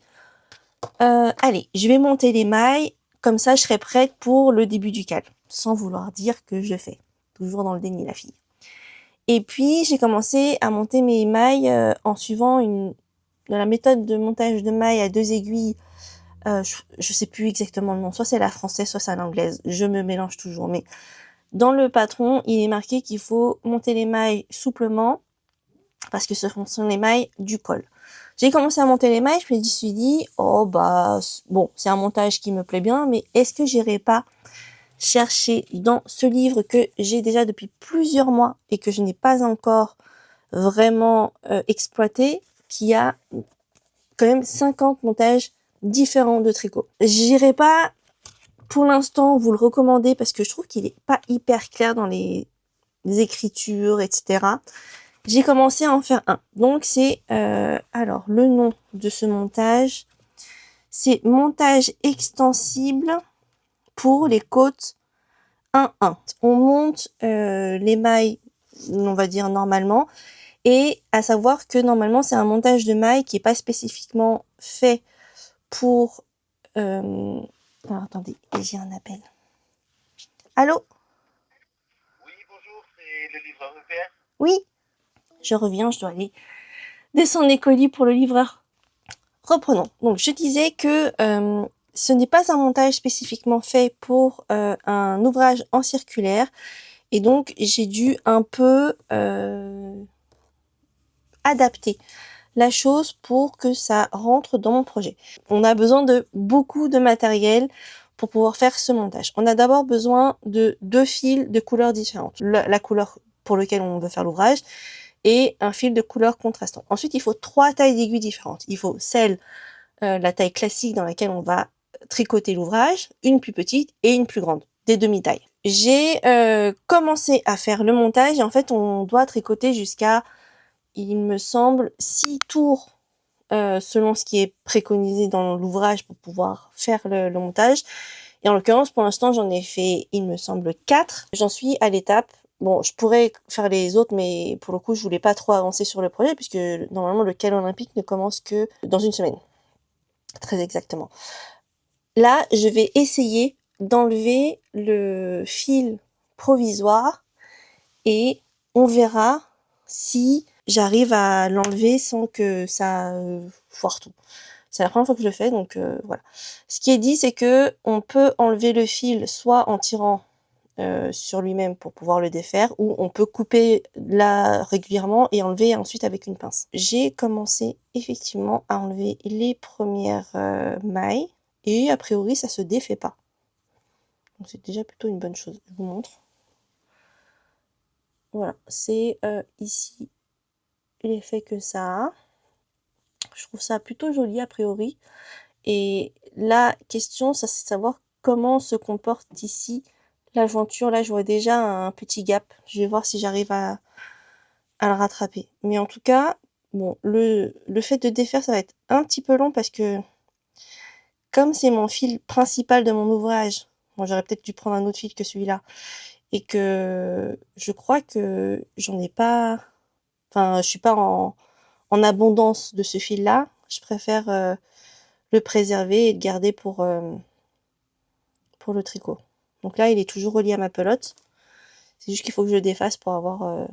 allez, je vais monter les mailles, comme ça je serai prête pour le début du cal, sans vouloir dire que je fais. Toujours dans le déni la fille. Et puis j'ai commencé à monter mes mailles en suivant la méthode de montage de mailles à 2 aiguilles. Je sais plus exactement le nom, soit c'est la française, soit c'est l'anglaise. Je me mélange toujours, mais dans le patron, il est marqué qu'il faut monter les mailles souplement parce que ce sont les mailles du col. J'ai commencé à monter les mailles, je me suis dit, oh bah, bon, c'est un montage qui me plaît bien, mais est-ce que j'irai pas chercher dans ce livre que j'ai déjà depuis plusieurs mois et que je n'ai pas encore vraiment exploité, qui a quand même 50 montages différents de tricot. J'irai pas pour l'instant vous le recommander parce que je trouve qu'il est pas hyper clair dans les écritures, etc. J'ai commencé à en faire un. Donc c'est alors le nom de ce montage, c'est montage extensible pour les côtes 1-1. On monte les mailles, on va dire normalement, et à savoir que normalement c'est un montage de mailles qui est pas spécifiquement fait pour. Alors attendez, j'ai un appel. Allô? Oui, bonjour, c'est le livreur EPR. Oui, je reviens, je dois aller descendre les colis pour le livreur. Reprenons. Donc je disais que ce n'est pas un montage spécifiquement fait pour un ouvrage en circulaire et donc j'ai dû un peu adapter la chose pour que ça rentre dans mon projet. On a besoin de beaucoup de matériel pour pouvoir faire ce montage. On a d'abord besoin de 2 fils de couleurs différentes. La couleur pour laquelle on veut faire l'ouvrage et un fil de couleur contrastant. Ensuite, il faut 3 tailles d'aiguilles différentes. Il faut la taille classique dans laquelle on va tricoter l'ouvrage, une plus petite et une plus grande, des demi-tailles. J'ai commencé à faire le montage et en fait on doit tricoter jusqu'à, il me semble, 6 tours selon ce qui est préconisé dans l'ouvrage pour pouvoir faire le montage. Et en l'occurrence, pour l'instant, j'en ai fait, il me semble, 4. J'en suis à l'étape. Bon, je pourrais faire les autres, mais pour le coup, je voulais pas trop avancer sur le projet puisque normalement, le cal olympique ne commence que dans une semaine. Très exactement. Là, je vais essayer d'enlever le fil provisoire et on verra si j'arrive à l'enlever sans que ça foire tout. C'est la première fois que je le fais, donc voilà. Ce qui est dit, c'est que on peut enlever le fil soit en tirant sur lui-même pour pouvoir le défaire, ou on peut couper là régulièrement et enlever ensuite avec une pince. J'ai commencé effectivement à enlever les premières mailles et a priori ça se défait pas. Donc c'est déjà plutôt une bonne chose. Je vous montre. Voilà, c'est ici l'effet que ça a. Je trouve ça plutôt joli a priori. Et la question, ça c'est de savoir comment se comporte ici la jointure. Là, je vois déjà un petit gap. Je vais voir si j'arrive à le rattraper. Mais en tout cas, bon, le fait de défaire, ça va être un petit peu long parce que comme c'est mon fil principal de mon ouvrage, bon, j'aurais peut-être dû prendre un autre fil que celui-là, et que je crois que j'en ai pas, enfin, je suis pas en abondance de ce fil-là. Je préfère le préserver et le garder pour le tricot. Donc là, il est toujours relié à ma pelote. C'est juste qu'il faut que je le défasse pour avoir,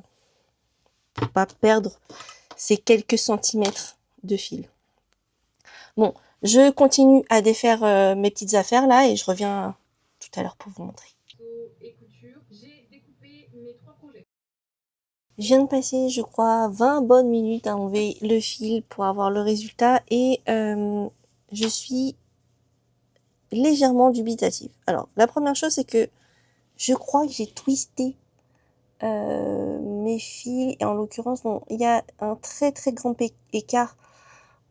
pour pas perdre ces quelques centimètres de fil. Bon, je continue à défaire mes petites affaires là et je reviens tout à l'heure pour vous montrer. Et couture, j'ai découpé mes 3 projets. Je viens de passer, je crois, 20 bonnes minutes à enlever le fil pour avoir le résultat et je suis légèrement dubitative. Alors, la première chose, c'est que je crois que j'ai twisté mes fils et en l'occurrence, bon, il y a un très très grand écart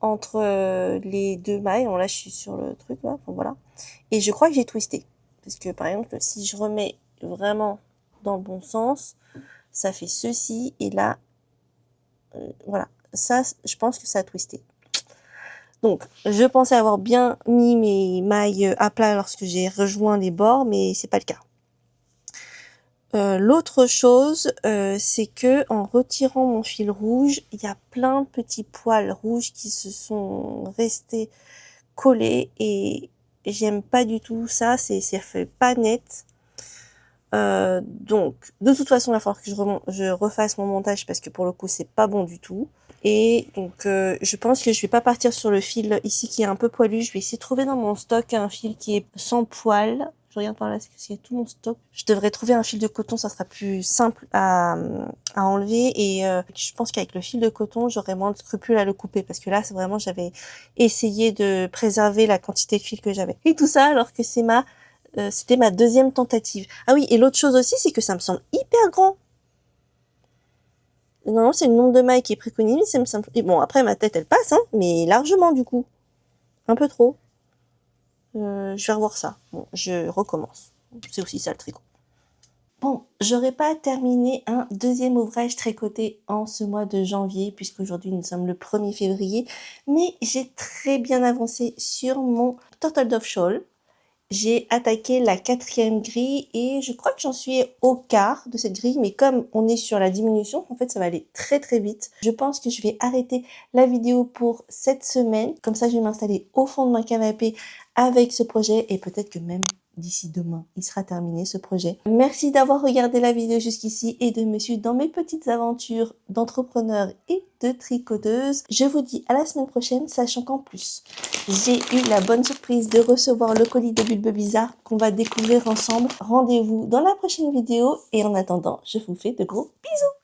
entre les deux mailles. Bon, là, je suis sur le truc, là. Enfin, voilà. Et je crois que j'ai twisté. Parce que, par exemple, si je remets vraiment dans le bon sens, ça fait ceci. Et là, voilà. Ça, je pense que ça a twisté. Donc, je pensais avoir bien mis mes mailles à plat lorsque j'ai rejoint les bords, mais c'est pas le cas. L'autre chose, c'est que en retirant mon fil rouge, il y a plein de petits poils rouges qui se sont restés collés et j'aime pas du tout ça, ça fait pas net. Donc, de toute façon, il va falloir que je refasse mon montage parce que pour le coup, c'est pas bon du tout. Et donc, je pense que je vais pas partir sur le fil ici qui est un peu poilu. Je vais essayer de trouver dans mon stock un fil qui est sans poil. Je regarde par là, parce qu'il y a tout mon stock. Je devrais trouver un fil de coton, ça sera plus simple à enlever. Et je pense qu'avec le fil de coton, j'aurais moins de scrupules à le couper. Parce que là, c'est vraiment, j'avais essayé de préserver la quantité de fil que j'avais. Et tout ça alors que c'était ma deuxième tentative. Ah oui, et l'autre chose aussi, c'est que ça me semble hyper grand. Non, c'est le nombre de mailles qui est préconisé, mais ça me semble... Et bon, après, ma tête, elle passe, hein, mais largement, du coup. Un peu trop. Je vais revoir ça. Bon, je recommence. C'est aussi ça, le tricot. Bon, j'aurais pas terminé un deuxième ouvrage tricoté en ce mois de janvier, puisqu'aujourd'hui, nous sommes le 1er février, mais j'ai très bien avancé sur mon Turtle Dove Shawl. J'ai attaqué la 4e grille et je crois que j'en suis au quart de cette grille, mais comme on est sur la diminution, en fait ça va aller très très vite. Je pense que je vais arrêter la vidéo pour cette semaine, comme ça je vais m'installer au fond de mon canapé avec ce projet et peut-être que même d'ici demain, il sera terminé ce projet. Merci d'avoir regardé la vidéo jusqu'ici et de me suivre dans mes petites aventures d'entrepreneur et de tricoteuse. Je vous dis à la semaine prochaine, sachant qu'en plus, j'ai eu la bonne surprise de recevoir le colis de Bulbe Bizarre qu'on va découvrir ensemble. Rendez-vous dans la prochaine vidéo et en attendant, je vous fais de gros bisous.